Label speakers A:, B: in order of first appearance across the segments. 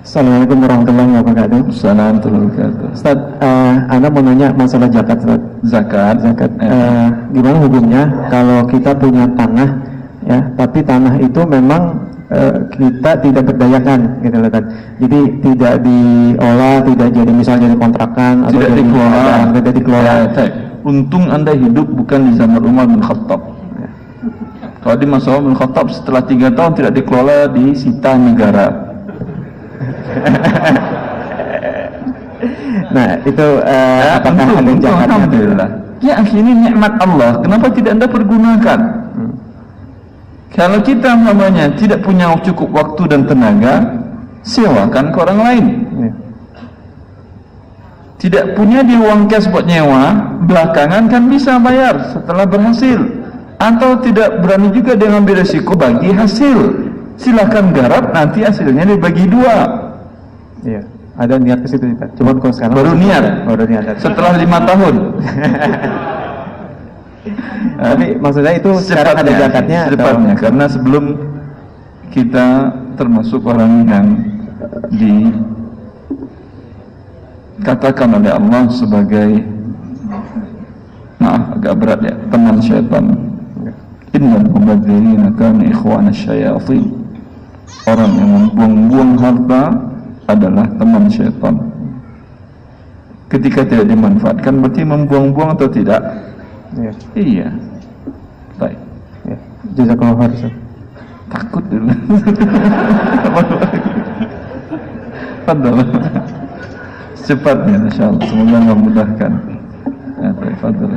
A: Assalamualaikum warahmatullahi wabarakatuh.
B: Assalamualaikum warahmatullahi wabarakatuh.
A: Ustaz, Anda mau nanya masalah zakat, Ustaz.
B: Zakat.
A: Gimana hukumnya kalau kita punya tanah, ya, tapi tanah itu memang kita tidak berdayakan, gitu loh, kan? Jadi tidak diolah, tidak jadi misalnya jadi kontrakan atau
B: Tidak
A: jadi
B: dikelola.
A: tidak dikelola.
B: Untung Anda hidup bukan di zaman Umar bin Khattab. Kalau di masa Umar bin Khattab setelah 3 tahun tidak dikelola, disita negara.
A: Nah, itu apakah ada
B: untung,
A: zakatnya?
B: alhamdulillah. Ya, ini nikmat Allah. Kenapa tidak Anda pergunakan? Kalau kita namanya tidak punya cukup waktu dan tenaga, sewakan ke orang lain. Tidak punya di uang cash buat nyewa, belakangan kan bisa bayar setelah berhasil. Atau tidak berani juga dia ngambil resiko bagi hasil, silakan garap, nanti hasilnya dibagi 2.
A: Iya, ada niat ke situ, Ustaz. Cuma kalau sekarang
B: Baru niat. Setelah 5 tahun.
A: Tapi maksudnya itu sekarang ada zakatnya
B: secepatnya, karena sebelum kita termasuk orang yang dikatakan oleh Allah sebagai, maaf agak berat ya, teman syaitan. Innal mubadzirina kanu ikhwana syayatin. Orang yang membuang-buang harta adalah teman syaitan. Ketika tidak dimanfaatkan berarti membuang-buang atau tidak?
A: Iya.
B: Iya. Baik.
A: Ya. Jazakallahu khairan.
B: Takut dulu. Fadal. Secepatnya insyaallah. Semoga Allah mudahkan. Ya, baik, fadal.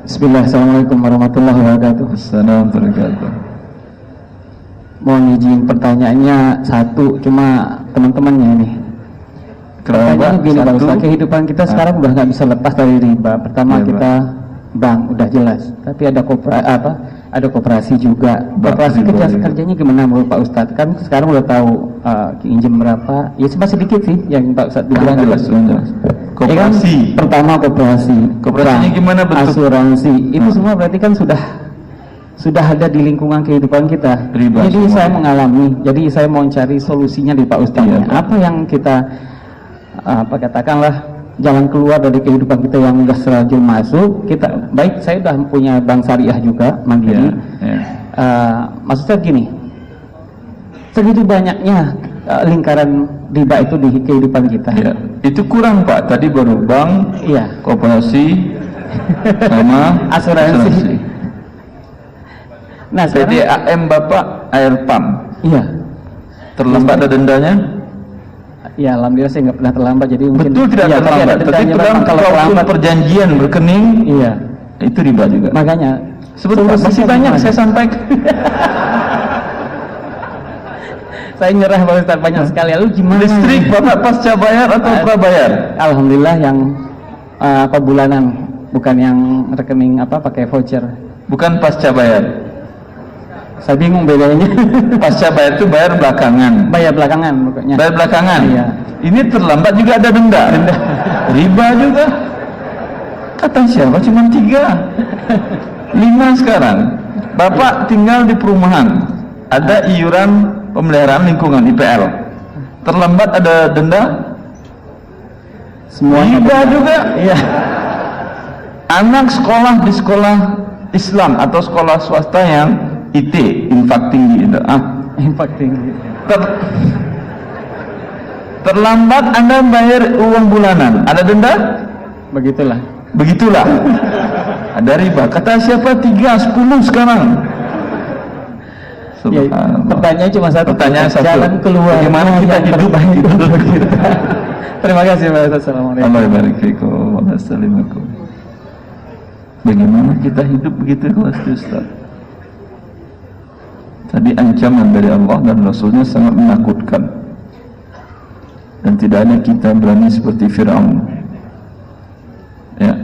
A: Bismillah, assalamualaikum warahmatullahi wabarakatuh.
B: Assalamualaikum warahmatullahi wabarakatuh.
A: Mohon izin pertanyaannya satu, cuma teman-temannya ini. Pertanyaannya gini, Pak Ustaz, kehidupan kita sekarang udah nggak bisa lepas dari riba. Pertama
B: Ya,
A: kita bank udah jelas, tapi ada ada koperasi juga. Koperasi kerjanya gimana menurut Pak Ustadz? Kan sekarang udah tahu pinjam berapa? Ya cuma sedikit sih yang Pak Ustadz bilang.
B: Jelas. Koperasi.
A: Ya kan, pertama koperasi.
B: Koperasinya
A: bank,
B: gimana bentuk?
A: Asuransi. Itu semua berarti kan sudah ada di lingkungan kehidupan kita.
B: Riba
A: Jadi
B: semua.
A: saya mengalami. Jadi saya mau cari solusinya di Pak Ustadz.
B: Iya,
A: Apa yang kita katakanlah jalan keluar dari kehidupan kita yang sudah terlanjur masuk. Kita baik, saya sudah punya bank syariah juga mandiri. Maksudnya gini, segitu banyaknya lingkaran riba itu di kehidupan kita.
B: Ya, itu kurang Pak. Tadi baru bank,
A: Iya.
B: koperasi, sama
A: Asuransi. Nah, sekarang,
B: PDAM Bapak air pump.
A: iya.
B: Terlambat ada dendanya?
A: Ya, alhamdulillah saya nggak pernah terlambat, jadi mungkin.
B: Betul tidak
A: ya,
B: terlambat. Tapi
A: kalau
B: kalau
A: terlambat,
B: perjanjian rekening,
A: iya.
B: itu riba juga.
A: Makanya
B: Sebentar, masih banyak saya sampaikan.
A: saya nyerah Pak Ustadz, banyak sekali. Lalu gimana?
B: Listrik Bapak pasca bayar atau prabayar?
A: Alhamdulillah yang bulanan, bukan yang rekening pakai voucher.
B: Bukan pasca bayar.
A: Saya bingung bedanya.
B: Pasca bayar itu bayar belakangan.
A: Bayar belakangan pokoknya.
B: Bayar belakangan.
A: Iya.
B: Ini terlambat juga ada denda. Riba juga. Kata siapa? Cuma 3, 5 sekarang. Bapak tinggal di perumahan, ada iuran pemeliharaan lingkungan IPL. Terlambat ada denda.
A: Semua
B: Riba juga.
A: Iya.
B: Anak sekolah di sekolah Islam atau sekolah swasta yang IT, infak tinggi itu.
A: Infak tinggi.
B: Terlambat Anda bayar uang bulanan, ada denda? Begitulah. Ada riba. Kata siapa? 3, 10 sekarang.
A: Ya, pertanyaan cuma satu.
B: Pertanyaan satu.
A: Jalan keluar.
B: Bagaimana kita hidup kita?
A: Terima kasih Pak Ustadz. Assalamualaikum.
B: Allah barik fikum. Wassalamualaikum. Bagaimana kita hidup begitu Ustaz? Tadi ancaman dari Allah dan Rasulnya sangat menakutkan, dan tidak ada kita berani seperti Fir'aun. Ya.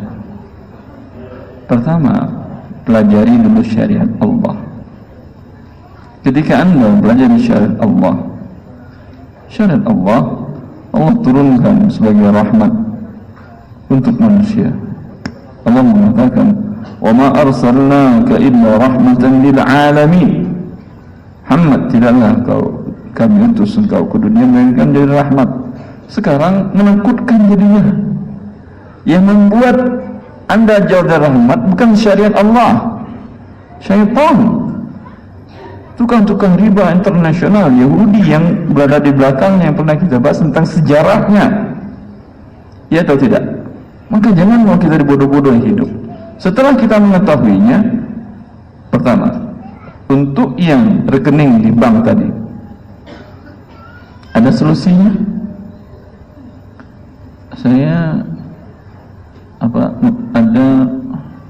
B: Pertama, pelajari dulu syariat Allah. Ketika Anda belajar syariat Allah, Allah turunkan sebagai rahmat untuk manusia. Allah mengatakan, "Wa ma arsalnaka illa rahmatan lil alamin." Muhammad, tidaklah kau kami utus engkau ke dunia melainkan jadi rahmat. Sekarang menakutkan jadinya. Yang membuat anda jauh dari rahmat bukan syariat Allah, syaitan. Tukang-tukang riba internasional Yahudi yang berada di belakangnya, yang pernah kita bahas tentang sejarahnya, ya atau tidak? Maka jangan mau kita dibodoh-bodoh hidup. Setelah kita mengetahuinya, pertama, untuk yang rekening di bank tadi, ada solusinya. Saya ada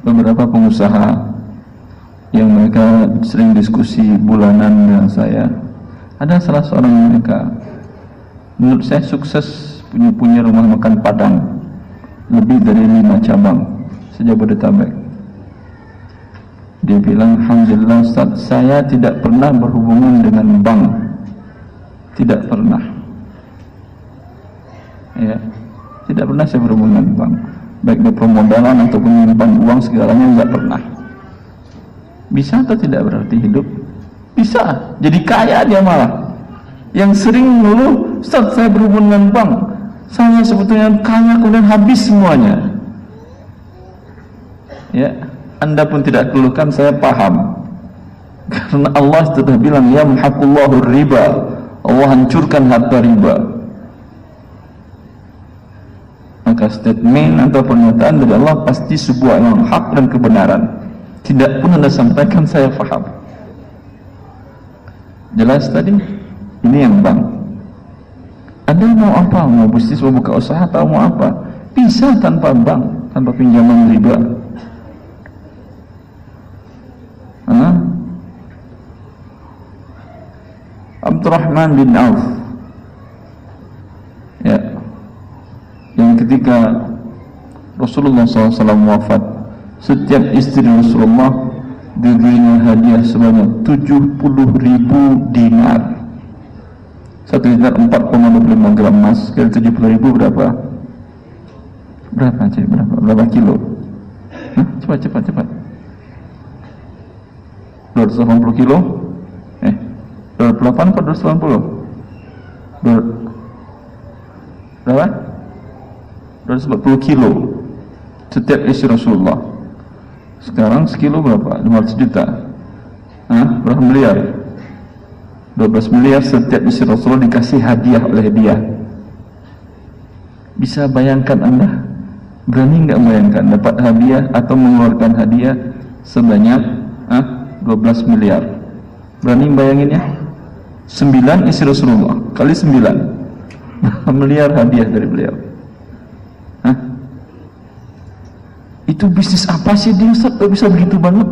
B: beberapa pengusaha yang mereka sering diskusi bulanan dengan saya. Ada salah seorang mereka, menurut saya sukses, punya rumah makan Padang lebih dari 5 cabang se-Jabodetabek. Dia bilang, alhamdulillah Ustaz, saya tidak pernah berhubungan dengan bank, tidak pernah, ya, tidak pernah saya berhubungan dengan bank, baik di permodalan ataupun menyimpan uang segalanya, enggak pernah. Bisa atau tidak berarti hidup? Bisa, jadi kaya dia malah. Yang sering mengeluh, Ustaz saya berhubungan dengan bank, saya sebetulnya kaya kemudian habis semuanya. Ya, anda pun tidak keluhkan, saya paham. Karena Allah sudah bilang, yamhaqullahu riba, Allah hancurkan harta riba. Maka statement atau pernyataan dari Allah pasti sebuah yang hak dan kebenaran. Tidak pun anda sampaikan saya faham. Jelas tadi? Ini yang bank. Anda mau apa? Mau bisnis, mau buka usaha, atau mau apa? Bisa tanpa bank, tanpa pinjaman riba. Abdurrahman bin Auf, ya, yang ketika Rasulullah SAW wafat, setiap istri Rasulullah diberinya hadiah sebanyak 70.000 dinar. 1 dinar 4,25 gram emas, kali 70.000 berapa? Berapa cik? Berapa kilo? Hah? Cepat 280 kilo? 28 atau 280? Berapa? 240 kilo setiap istri Rasulullah. Sekarang sekilo berapa? 500 juta. Berapa miliar? 12 miliar setiap istri Rasulullah dikasih hadiah oleh dia. Bisa bayangkan anda? Berani nggak bayangkan dapat hadiah atau mengeluarkan hadiah sebanyak 12 miliar? Berani bayanginnya? 9 istri Rasulullah kali 9 miliar hadiah dari beliau. Itu bisnis apa sih dia Ustaz, kok bisa begitu banget?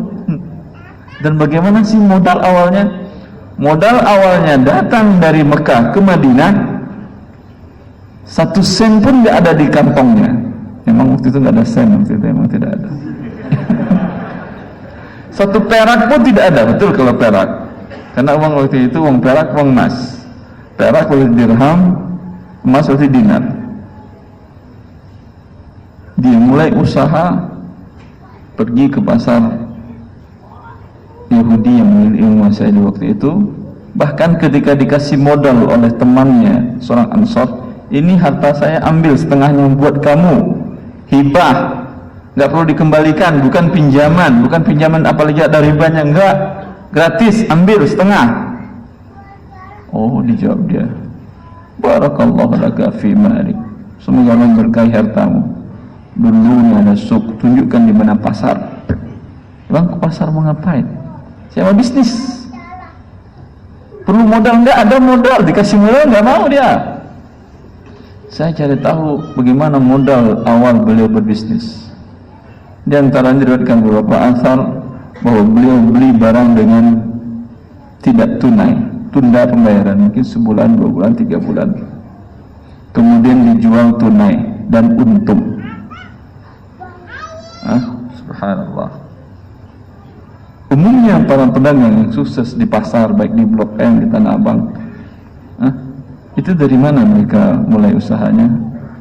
B: Dan bagaimana sih modal awalnya? Modal awalnya datang dari Mekah ke Madinah, 1 sen pun nggak ada di kantongnya. Memang waktu itu nggak ada sen, waktu itu memang tidak ada. 1 perak pun tidak ada, betul kalau perak. Karena uang waktu itu uang perak, uang emas. Perak oleh dirham, emas oleh dinar. Dia mulai usaha, pergi ke pasar Yahudi yang menguasai di waktu itu. Bahkan ketika dikasih modal oleh temannya seorang Ansor, ini harta saya ambil setengahnya buat kamu, hibah, nggak perlu dikembalikan, bukan pinjaman apalagi ada ribanya, enggak, gratis, ambil setengah. Oh, dijawab dia, barakallahu laka fi malik, semoga Allah berkahi hartamu. Dulu ada suk, tunjukkan di mana pasar. Bang, ke pasar mau ngapain? Saya mau bisnis. Perlu modal? Enggak ada modal, dikasih modal enggak mau dia. Saya cari tahu bagaimana modal awal beliau berbisnis. Di antara diriwayatkan beberapa asar bahwa beliau beli barang dengan tidak tunai, tunda pembayaran, mungkin sebulan, 2 bulan, 3 bulan. Kemudian dijual tunai dan untung. Subhanallah. Umumnya para pedagang yang sukses di pasar, baik di Blok M, di Tanah Abang, itu dari mana mereka mulai usahanya?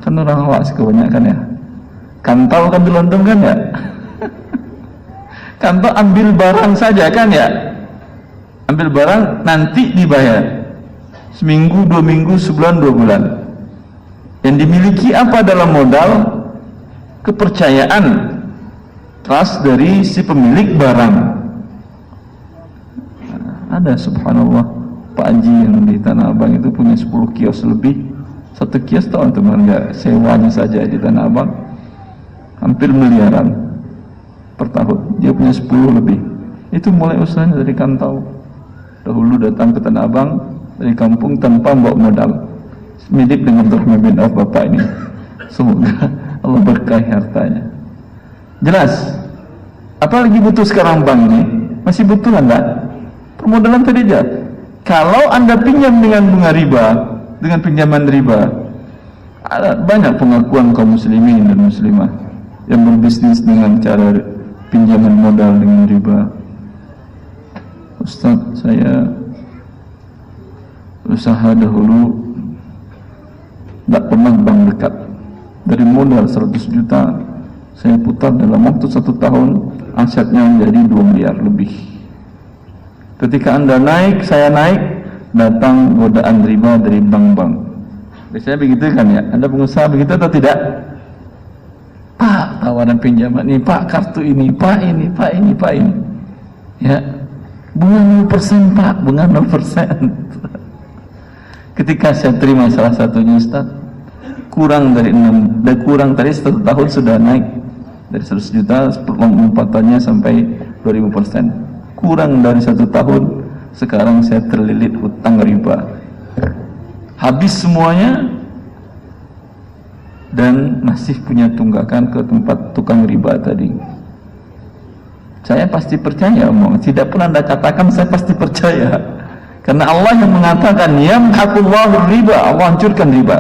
B: Kan orang awak sih kebanyakan ya. Kantau kan dilondong kan ya. Kantau ambil barang saja kan ya. Ambil barang nanti dibayar. seminggu, 2 minggu, sebulan, 2 bulan. Yang dimiliki apa dalam modal? Kepercayaan, trust dari si pemilik barang. Ada subhanallah Pak Haji yang di Tanah Abang itu punya 10 kios lebih. Satu kios tahu antum harga sewanya saja di Tanah Abang hampir miliaran per tahun. Dia punya 10 lebih. Itu mulai usahanya dari Kantau. Dahulu datang ke Tanah Abang dari kampung tanpa bawa modal. Mirip dengan Abdurrahman bin Auf bapak ini. Semoga Allah berkahi hartanya. Jelas. Apalagi butuh sekarang bank ini? Masih butuh Anda? Permodalan tadi aja. Kalau Anda pinjam dengan bunga riba, dengan pinjaman riba, ada banyak pengakuan kaum muslimin dan muslimah yang berbisnis dengan cara pinjaman modal dengan riba. Ustaz, saya usaha dahulu tidak pernah bank dekat. Dari modal 100 juta saya putar dalam waktu 1 tahun, asetnya menjadi 2 miliar lebih. Ketika Anda naik, saya naik, datang godaan riba dari bank-bank. Biasanya begitu kan ya? Anda pengusaha begitu atau tidak? Pak, tawaran pinjaman ini, Pak, kartu ini, Pak ini, Pak ini, Pak ini. Ya, bunga 0% Pak, bunga 0%. Ketika saya terima salah satunya Ustaz, kurang dari 1 tahun sudah naik dari 100 juta lompatannya sampai 2000%. Kurang dari 1 tahun sekarang saya terlilit hutang riba, habis semuanya dan masih punya tunggakan ke tempat tukang riba tadi. Saya pasti percaya, tidak pernah Anda katakan saya pasti percaya, karena Allah yang mengatakan yamhaqullahu riba, Allah hancurkan riba.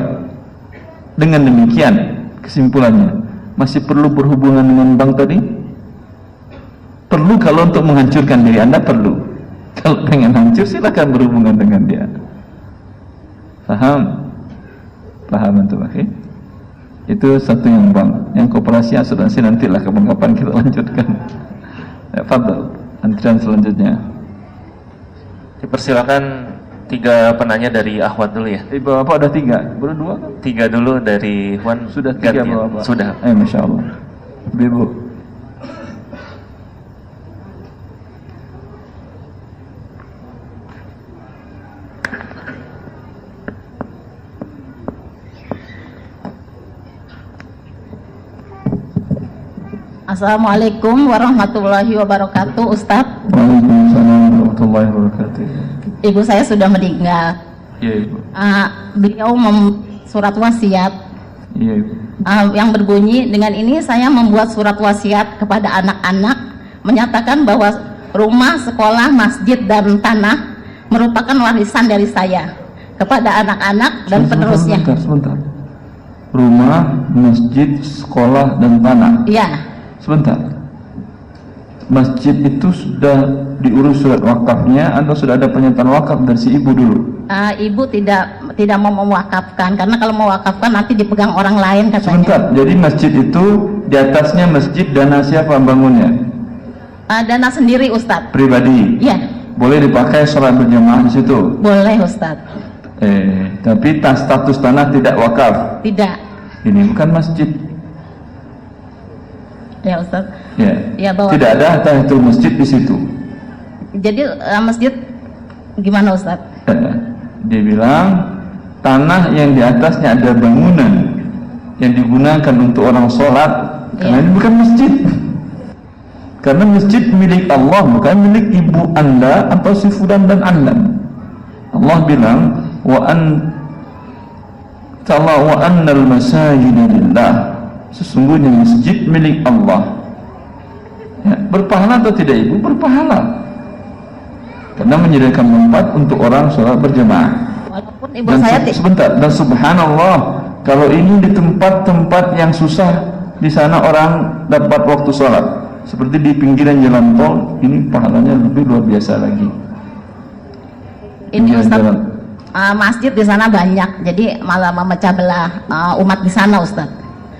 B: Dengan demikian kesimpulannya, masih perlu berhubungan dengan bank tadi? Perlu. Kalau untuk menghancurkan diri Anda perlu. Kalau pengen hancur silakan berhubungan dengan dia. Paham? Paham antum, oke? Itu satu yang bank. Yang koperasi asuransi nantilah kapan-kapan kita lanjutkan. Ya, fadhal. Antrian selanjutnya.
C: Dipersilakan 3 penanya dari Ahwat dulu ya.
B: Bapak ada 3, baru 2 kan?
C: 3 dulu dari Wan.
B: Sudah 3 Bapak.
C: Sudah.
B: Masya Allah. Ibu.
D: Assalamualaikum warahmatullahi wabarakatuh, Ustadz.
B: Waalaikumsalam warahmatullahi wabarakatuh.
D: Ibu saya sudah meninggal.
B: Iya Ibu.
D: Beliau surat wasiat.
B: Iya Ibu.
D: Yang berbunyi, dengan ini saya membuat surat wasiat kepada anak-anak menyatakan bahwa rumah, sekolah, masjid dan tanah merupakan warisan dari saya kepada anak-anak dan penerusnya.
B: Sebentar. Rumah, masjid, sekolah dan tanah.
D: Iya.
B: Sebentar. Masjid itu sudah diurus surat wakafnya atau sudah ada pernyataan wakaf dari si ibu dulu?
D: Ibu tidak mau mewakafkan, karena kalau mewakafkan nanti dipegang orang lain katanya.
B: Sebentar. Jadi masjid itu di atasnya masjid, dana siapa bangunnya?
D: Dana sendiri, Ustadz.
B: Pribadi.
D: Iya.
B: Boleh dipakai sholat berjamaah di situ?
D: Boleh, Ustadz.
B: Tapi status tanah tidak wakaf.
D: Tidak.
B: Ini bukan masjid.
D: Ya, Ustaz.
B: Ya.
D: Ya, bahwa
B: tidak ada tahiyatul masjid di situ.
D: Jadi masjid gimana, Ustaz?
B: Dia bilang tanah yang di atasnya ada bangunan yang digunakan untuk orang sholat, karena ini bukan masjid. Karena masjid milik Allah, bukan milik ibu Anda atau si fulan dan Anda. Allah bilang wa annal masajida lillah, sesungguhnya masjid milik Allah. Ya, berpahala atau tidak ibu? Berpahala, karena menyediakan tempat untuk orang sholat berjamaah.
D: Walaupun ibu
B: Dan
D: saya
B: sebentar, dan subhanallah, kalau ini di tempat-tempat yang susah, di sana orang dapat waktu sholat, seperti di pinggiran jalan tol, ini pahalanya lebih luar biasa lagi.
D: Ini Ustaz, masjid di sana banyak, jadi malah memecah belah umat di sana, Ustaz.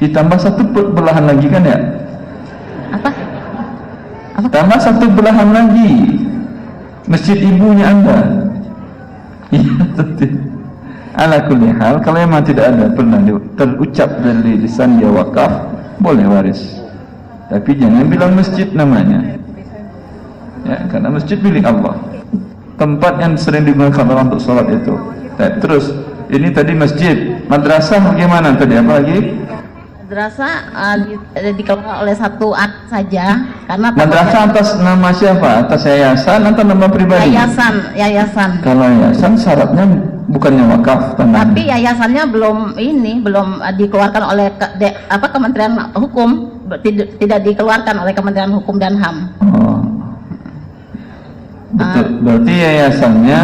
B: Ditambah satu belahan lagi kan ya?
D: Apa?
B: Tambah satu belahan lagi, masjid ibunya Anda. Iya, Ala kulli hal, kalau memang tidak ada pernah terucap dari lisan dia wakaf, boleh waris. Tapi jangan bilang masjid namanya. Ya, karena masjid milik Allah. Tempat yang sering digunakan orang untuk sholat itu. Nah, terus ini tadi masjid, madrasah bagaimana tadi? Apa lagi?
D: Madrasah dikelola oleh satu anak saja, karena
B: Madrasah atas nama siapa? Atas yayasan atau nama pribadi?
D: yayasan.
B: Kalau yayasan syaratnya bukannya wakaf tanah.
D: Tapi yayasannya belum dikeluarkan oleh Kementerian Hukum, tidak dikeluarkan oleh Kementerian Hukum dan HAM.
B: Oh. Betul. Berarti yayasannya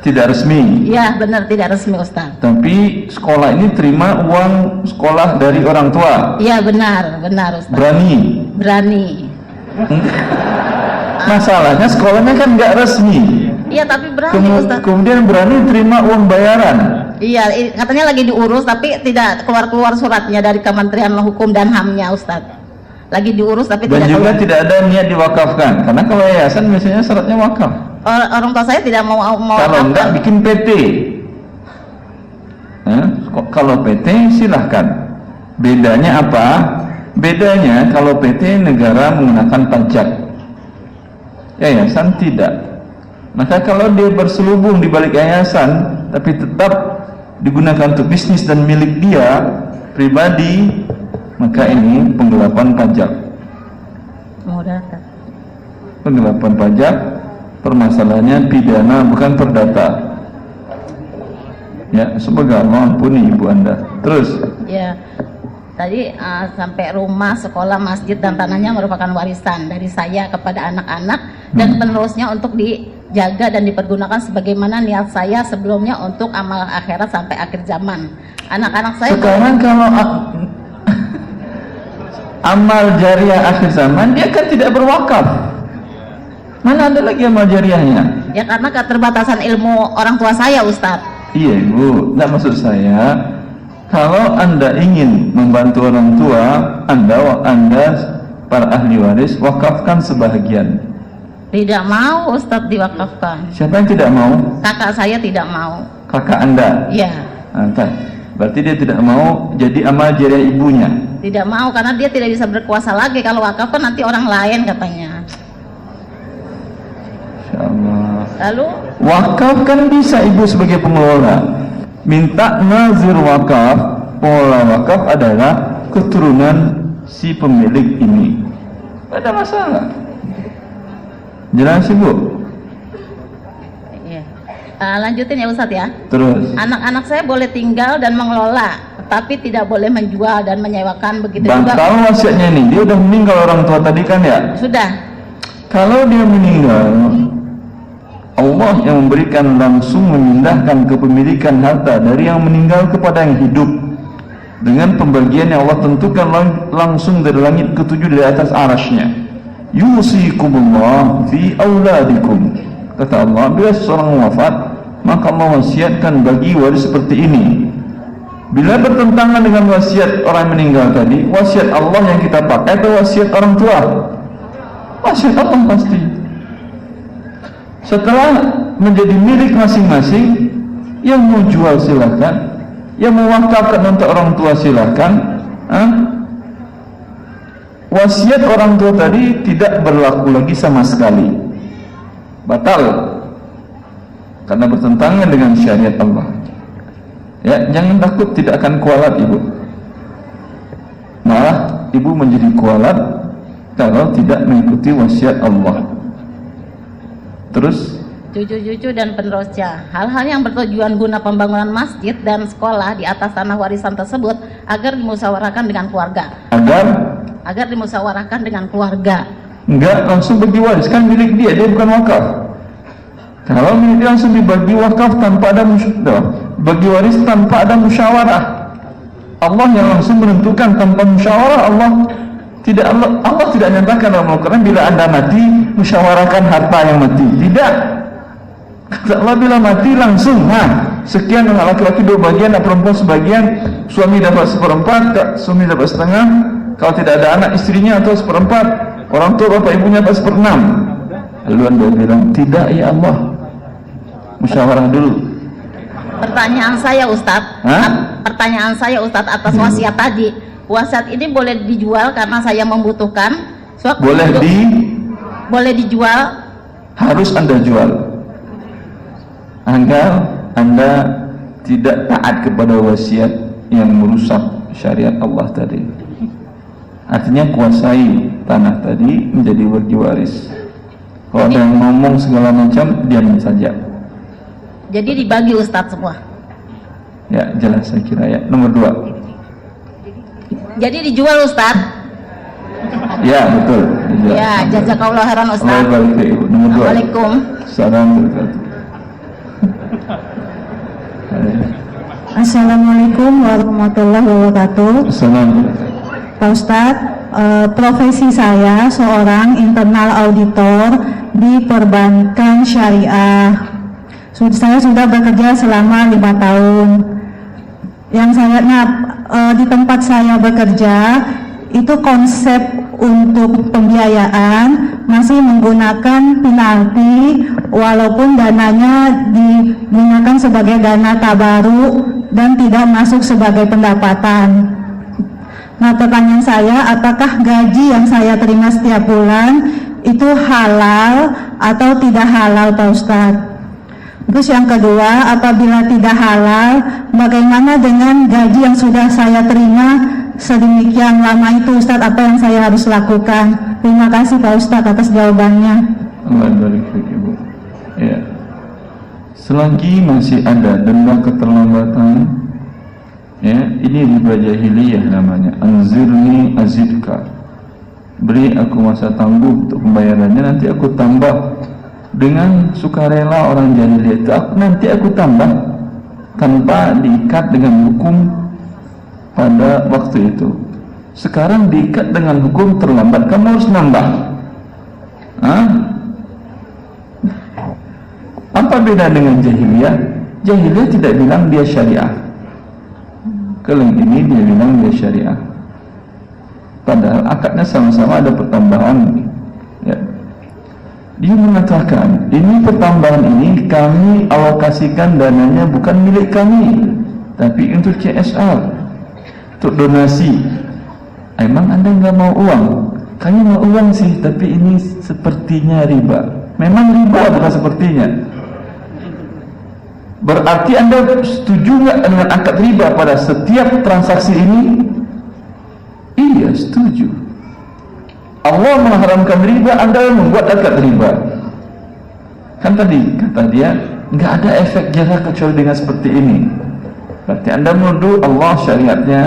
B: tidak resmi.
D: Iya, benar, tidak resmi, Ustaz.
B: Tapi sekolah ini terima uang sekolah dari orang tua.
D: Iya, benar, Ustaz. Berani.
B: Masalahnya sekolahnya kan nggak resmi.
D: Iya, tapi berani, Ustaz.
B: Kemudian berani terima uang bayaran.
D: Iya, katanya lagi diurus, tapi tidak keluar suratnya dari Kementerian Hukum dan HAM-nya, Ustaz. Lagi diurus, tapi
B: Dan
D: tidak
B: juga
D: keluar.
B: tidak ada niat diwakafkan. Karena kalau yayasan biasanya syaratnya wakaf.
D: Orang tua saya tidak mau
B: Kalau enggak bikin PT. Kalau PT silahkan. Bedanya apa? Bedanya kalau PT negara menggunakan pajak, yayasan tidak. Maka kalau dia berselubung di balik yayasan tapi tetap digunakan untuk bisnis dan milik dia pribadi, maka ini penggelapan pajak. Penggelapan pajak, permasalahannya pidana bukan perdata. Ya, semoga Allah ampuni ibu Anda. Terus.
D: Ya, tadi sampai rumah, sekolah, masjid dan tanahnya merupakan warisan dari saya kepada anak-anak dan penerusnya untuk dijaga dan dipergunakan sebagaimana niat saya sebelumnya untuk amal akhirat sampai akhir zaman. Anak-anak saya
B: sekarang kalau amal jariah akhir zaman dia kan tidak berwakaf. Mana ada lagi amal jariahnya?
D: Ya, karena keterbatasan ilmu orang tua saya, Ustadz.
B: Iya, Bu. Nggak, maksud saya kalau Anda ingin membantu orang tua Anda para ahli waris, wakafkan sebahagian.
D: Tidak mau Ustadz diwakafkan.
B: Siapa yang tidak mau?
D: Kakak saya tidak mau.
B: Kakak Anda?
D: Iya.
B: Berarti dia tidak mau jadi amal jariah ibunya?
D: Tidak mau, karena dia tidak bisa berkuasa lagi. Kalau wakaf kan nanti orang lain katanya.
B: Insyaallah.
D: Lalu
B: wakaf kan bisa ibu sebagai pengelola minta nazir wakaf. Pengelola wakaf adalah keturunan si pemilik ini. Tidak ada masalah. Jelas ibu?
D: Iya. Lanjutin ya Ustadz ya.
B: Terus
D: anak-anak saya boleh tinggal dan mengelola, tapi tidak boleh menjual dan menyewakan. Begitu
B: Bang,
D: juga
B: kalau wasiatnya nih, dia udah meninggal orang tua tadi kan ya?
D: Sudah.
B: Kalau dia meninggal, Allah yang memberikan langsung memindahkan kepemilikan harta dari yang meninggal kepada yang hidup dengan pembagian yang Allah tentukan langsung dari langit ketujuh dari atas arasnya. Yusikumullah fi auladikum. Kata Allah, bila seseorang wafat maka Allah wasiatkan bagi waris seperti ini. Bila bertentangan dengan wasiat orang meninggal tadi, wasiat Allah yang kita pakai atau wasiat orang tua? Wasiat Allah pasti. Setelah menjadi milik masing-masing, yang mau jual silahkan, yang mau wakafkan untuk orang tua silahkan. Wasiat orang tua tadi tidak berlaku lagi sama sekali, batal karena bertentangan dengan syariat Allah. Ya, jangan takut tidak akan kualat ibu. Malah ibu menjadi kualat kalau tidak mengikuti wasiat Allah. Terus
D: cucu-cucu dan penerusnya, hal-hal yang bertujuan guna pembangunan masjid dan sekolah di atas tanah warisan tersebut agar dimusyawarahkan dengan keluarga. Agar dimusyawarahkan dengan keluarga.
B: Enggak langsung bagi waris, kan milik dia bukan wakaf. Kalau milik dia langsung dibagi wakaf tanpa ada bagi waris tanpa ada musyawarah. Allah yang langsung menentukan tanpa musyawarah. Allah tidak nyatakan dalam Al-Quran bila Anda mati musyawarahkan harta yang mati. Tidak. Kata Allah bila mati langsung sekian laki-laki 2 bagian, perempuan sebagian, suami dapat 1/4, suami dapat setengah, kalau tidak ada anak istrinya atau 1/4, orang tua bapak ibunya dapat 1/6. Lalu Anda bilang tidak, ya Allah, musyawarah dulu.
D: Pertanyaan saya Ustadz, pertanyaan saya Ustadz atas wasiat tadi. Wasiat ini boleh dijual karena saya membutuhkan. Boleh dijual.
B: Harus Anda jual. Agar Anda tidak taat kepada wasiat yang merusak syariat Allah tadi. Artinya kuasai tanah tadi menjadi waris. Kalau ada yang ngomong segala macam, diam saja.
D: Jadi dibagi Ustadz semua.
B: Ya, jelas saya kira ya. Nomor 2.
D: Jadi dijual Ustadz.
B: Ya, betul. Dijual.
D: Ya, jazakallah khairan Ustadz.
B: Nomor 2.
D: Assalamualaikum.
B: Assalamualaikum.
E: Assalamualaikum warahmatullahi wabarakatuh.
B: Assalamualaikum.
E: Pak Ustadz, profesi saya seorang internal auditor di perbankan syariah. Saya sudah bekerja selama 5 tahun. Di tempat saya bekerja itu konsep untuk pembiayaan masih menggunakan penalti, walaupun dananya digunakan sebagai dana tabaruk dan tidak masuk sebagai pendapatan. Nah, pertanyaan saya, apakah gaji yang saya terima setiap bulan itu halal atau tidak halal, Pak Ustadz? Terus yang kedua, apabila tidak halal, bagaimana dengan gaji yang sudah saya terima sedemikian lama itu, Ustadz? Apa yang saya harus lakukan? Terima kasih Pak Ustadz atas jawabannya.
B: Allah barik fiik, Ibu. Ya. Selagi masih ada denda keterlambatan, ya, ini riba jahiliyah namanya. Anzirni azidka. Beri aku masa tangguh untuk pembayarannya, nanti aku tambah. Dengan sukarela orang jahiliyah itu, nanti aku tambah tanpa diikat dengan hukum pada waktu itu. Sekarang diikat dengan hukum terlambat, kamu harus nambah. Apa beda dengan jahiliyah? Jahiliyah tidak bilang dia syariah. Kalau ini dia bilang dia syariah. Padahal akadnya sama-sama ada pertambahan. Ya. Dia mengatakan, ini pertambahan ini kami alokasikan dananya bukan milik kami, tapi untuk CSR, untuk donasi. Emang Anda nggak mau uang? Kami mau uang sih, tapi ini sepertinya riba. Memang riba, bukan sepertinya. Berarti Anda setuju nggak dengan akad riba pada setiap transaksi ini? Iya, setuju. Allah mengharamkan riba, Anda membuat akad riba. Kan tadi kata dia, nggak ada efek jerah kecuali dengan seperti ini. Berarti Anda menuduh Allah syariatnya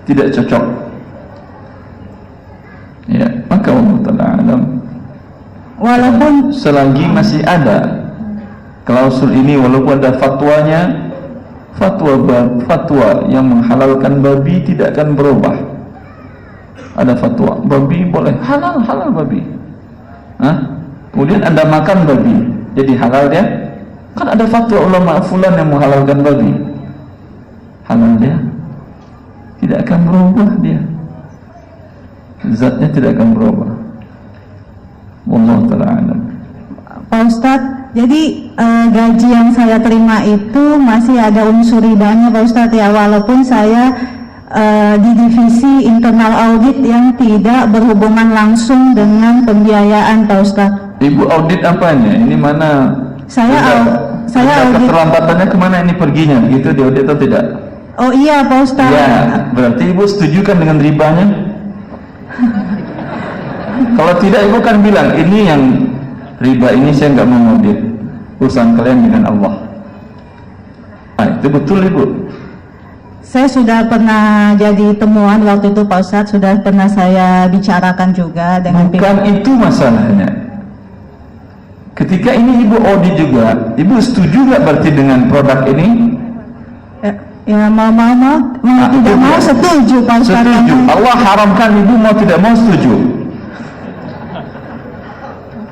B: tidak cocok. Ya, maka Allah Ta'ala alam.
E: Walaupun
B: selagi masih ada klausul ini, walaupun ada fatwanya, fatwa yang menghalalkan babi tidak akan berubah. Ada fatwa babi boleh, halal babi. Kemudian Anda makan babi, jadi halal dia? Kan ada fatwa ulama fulan yang menghalalkan babi, halal dia? Tidak akan berubah dia, zatnya tidak akan berubah. Wallahu ta'ala alam.
E: Pak Ustadz, jadi gaji yang saya terima itu masih ada unsur ribanya, Pak Ustadz ya, walaupun saya di divisi internal audit yang tidak berhubungan langsung dengan pembiayaan, Pak Ustadz.
B: Ibu audit apanya? Ini mana?
E: Saya audit.
B: Keterlambatannya kemana ini perginya? Begitu diaudit atau tidak?
E: Oh iya, Pak Ustadz.
B: Ya, berarti Ibu setuju kan dengan ribanya? Kalau tidak, Ibu kan bilang, ini yang riba ini saya nggak mau audit. Urusan kalian dengan Allah. Itu betul, Ibu.
E: Saya sudah pernah jadi temuan waktu itu, Pak Ustadz, sudah pernah saya bicarakan juga dengan
B: bukan itu masalahnya. Ketika ini Ibu audit juga, Ibu setuju nggak berarti dengan produk ini?
E: Ya, mau tidak mau setuju, Pak Ustadz.
B: Setuju. Allah haramkan, Ibu mau tidak mau setuju.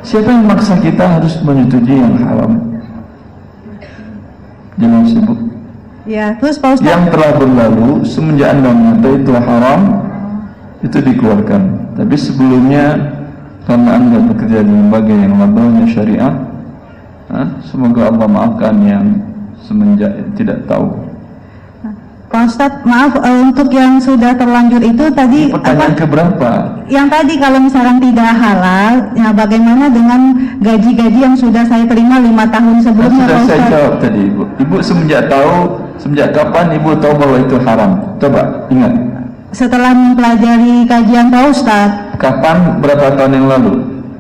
B: Siapa yang maksa kita harus menyetujui yang haram? Jangan sibuk.
E: Ya, terus Pak Ustadz,
B: yang telah berlalu semenjak Anda mengetahui itu haram, itu dikeluarkan. Tapi sebelumnya, karena Anda bekerja di lembaga yang labelnya syariah, semoga Allah maafkan yang semenjak tidak tahu.
E: Pak Ustadz, maaf, untuk yang sudah terlanjur itu tadi
B: Pertanyaan keberapa?
E: Yang tadi kalau misalkan tidak halal, ya bagaimana dengan gaji-gaji yang sudah saya terima 5 tahun sebelumnya,
B: Sudah
E: Pak
B: saya
E: Ustadz?
B: jawab tadi, Ibu. Ibu semenjak kapan Ibu tahu bahwa itu haram? Coba ingat.
E: Setelah mempelajari kajian Pak Ustadz,
B: Kapan, berapa tahun yang lalu?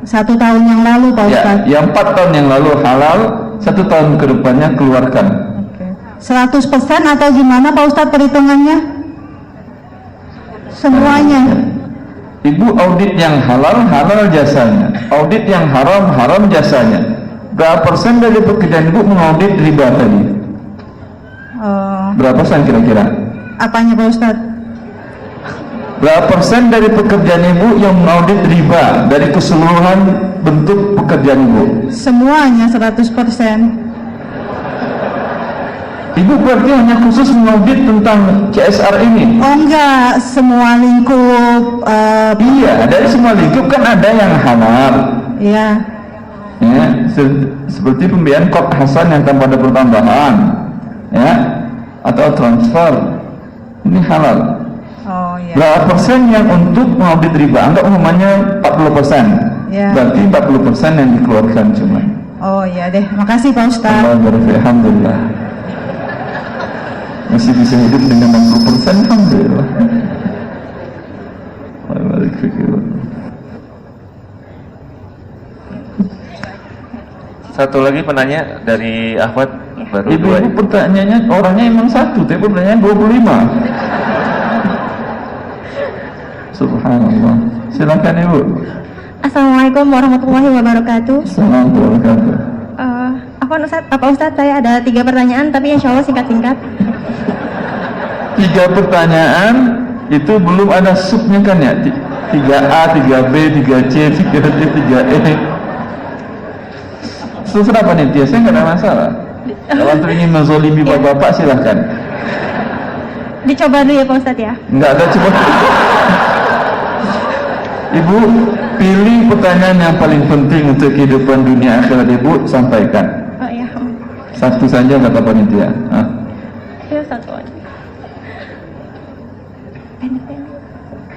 E: 1 tahun yang lalu, Pak
B: Ya,
E: Ustadz.
B: yang 4 tahun yang lalu halal, 1 tahun ke depannya keluarkan.
E: 100% atau gimana Pak Ustadz perhitungannya? Semuanya.
B: Ibu audit yang halal, halal jasanya. Audit yang haram, haram jasanya. Berapa persen dari pekerjaan Ibu mengaudit riba tadi? Berapa persen kira-kira?
E: Apanya Pak Ustadz?
B: Berapa persen dari pekerjaan Ibu yang mengaudit riba dari keseluruhan bentuk pekerjaan Ibu?
E: Semuanya 100%.
B: Ibu berarti hanya khusus mengaudit tentang CSR ini?
E: Oh enggak, semua lingkup.
B: Iya, dari semua lingkup kan ada yang halal.
E: Iya.
B: Ya, seperti pembiayaan kod Hasan yang tanpa ada pertambahan, ya, atau transfer, ini halal.
E: Oh iya.
B: Berapa persen yang untuk mengaudit riba? Anggap umumnya 40%.
E: Ya.
B: Berarti 40% yang dikeluarkan cuma.
E: Oh iya deh, makasih Pak Ustadz.
B: Alhamdulillah. Masih bisa hidup dengan 60%, alhamdulillah.
C: Satu lagi penanya dari Ahmad, baru
B: Ibu
C: 2.
B: pertanyaannya orangnya emang 1, tapi pertanyaannya 25. Subhanallah. Silakan Ibu.
F: Assalamualaikum warahmatullahi wabarakatuh.
B: Assalamualaikum warahmatullahi wabarakatuh.
F: Pak Ustadz, saya ada 3 pertanyaan, tapi insya Allah singkat-singkat.
B: 3 pertanyaan itu belum ada subnya kan ya? 3A, 3B, 3C, 3D, 3E. Terserah panitia, saya nggak ada masalah. Kalau antum ingin menzolimi bapak-bapak silahkan.
F: Dicoba dulu ya Pak Ustadz ya.
B: Nggak ada coba. Ibu pilih pertanyaan yang paling penting untuk kehidupan dunia akhirat Ibu sampaikan.
F: Oh iya.
B: Satu saja kata panitia. Hah?
F: Ya, satu aja.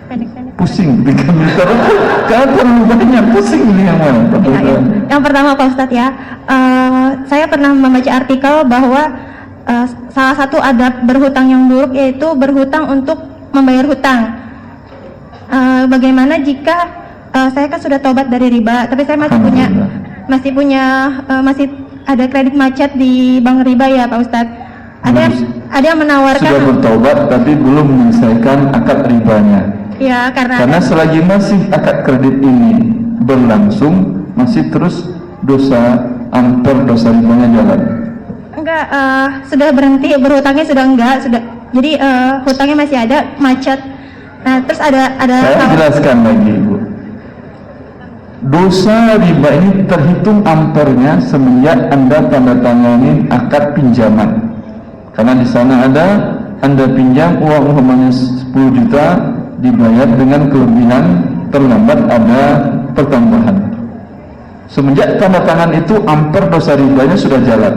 F: Pendek-pendek.
B: Pusing 3 meter. Karena terlalu banyak, pusing ini yang mana?
F: Ya, ya. Yang pertama Pak Ustadz ya, saya pernah membaca artikel bahwa salah satu adab berhutang yang buruk yaitu berhutang untuk membayar hutang. Bagaimana jika saya kan sudah tobat dari riba, tapi saya masih ada kredit macet di bank riba ya Pak Ustadz. Ada yang menawarkan
B: sudah bertobat tapi belum menyelesaikan akad ribanya.
F: Ya, karena
B: selagi masih akad kredit ini berlangsung, masih terus dosa ribanya jalan.
F: enggak, sudah berhenti berhutangnya, sudah enggak, sudah. Jadi hutangnya masih ada, macet. Nah, terus ada
B: Saya jelaskan lagi Ibu. Dosa riba ini terhitung ampernya semenjak Anda tanda tangani akad pinjaman. Karena di sana ada Anda pinjam uang umpamanya 10 juta dibayar dengan kelebihan, terlambat ada pertambahan. Semenjak tanda tangan itu amper dosa ribanya sudah jalan.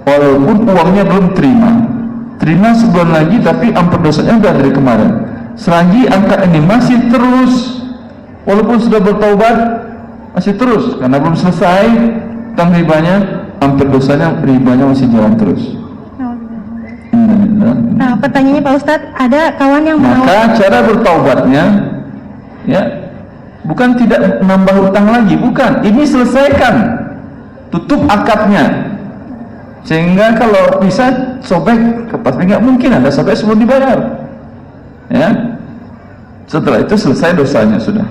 B: Walaupun uangnya belum terima sebulan lagi, tapi amper dosanya sudah dari kemarin. Selagi angka ini masih terus, walaupun sudah bertaubat, masih terus karena belum selesai tentang ribanya, amper dosanya ribanya masih jalan terus.
F: Nah, pertanyaannya Pak Ustadz, ada kawan yang
B: Maka cara bertaubatnya, ya, bukan tidak menambah hutang lagi, bukan. Ini selesaikan, tutup akadnya, sehingga kalau bisa sobek, tapi nggak mungkin ada sobek sebelum dibayar. Ya, setelah itu selesai dosanya sudah.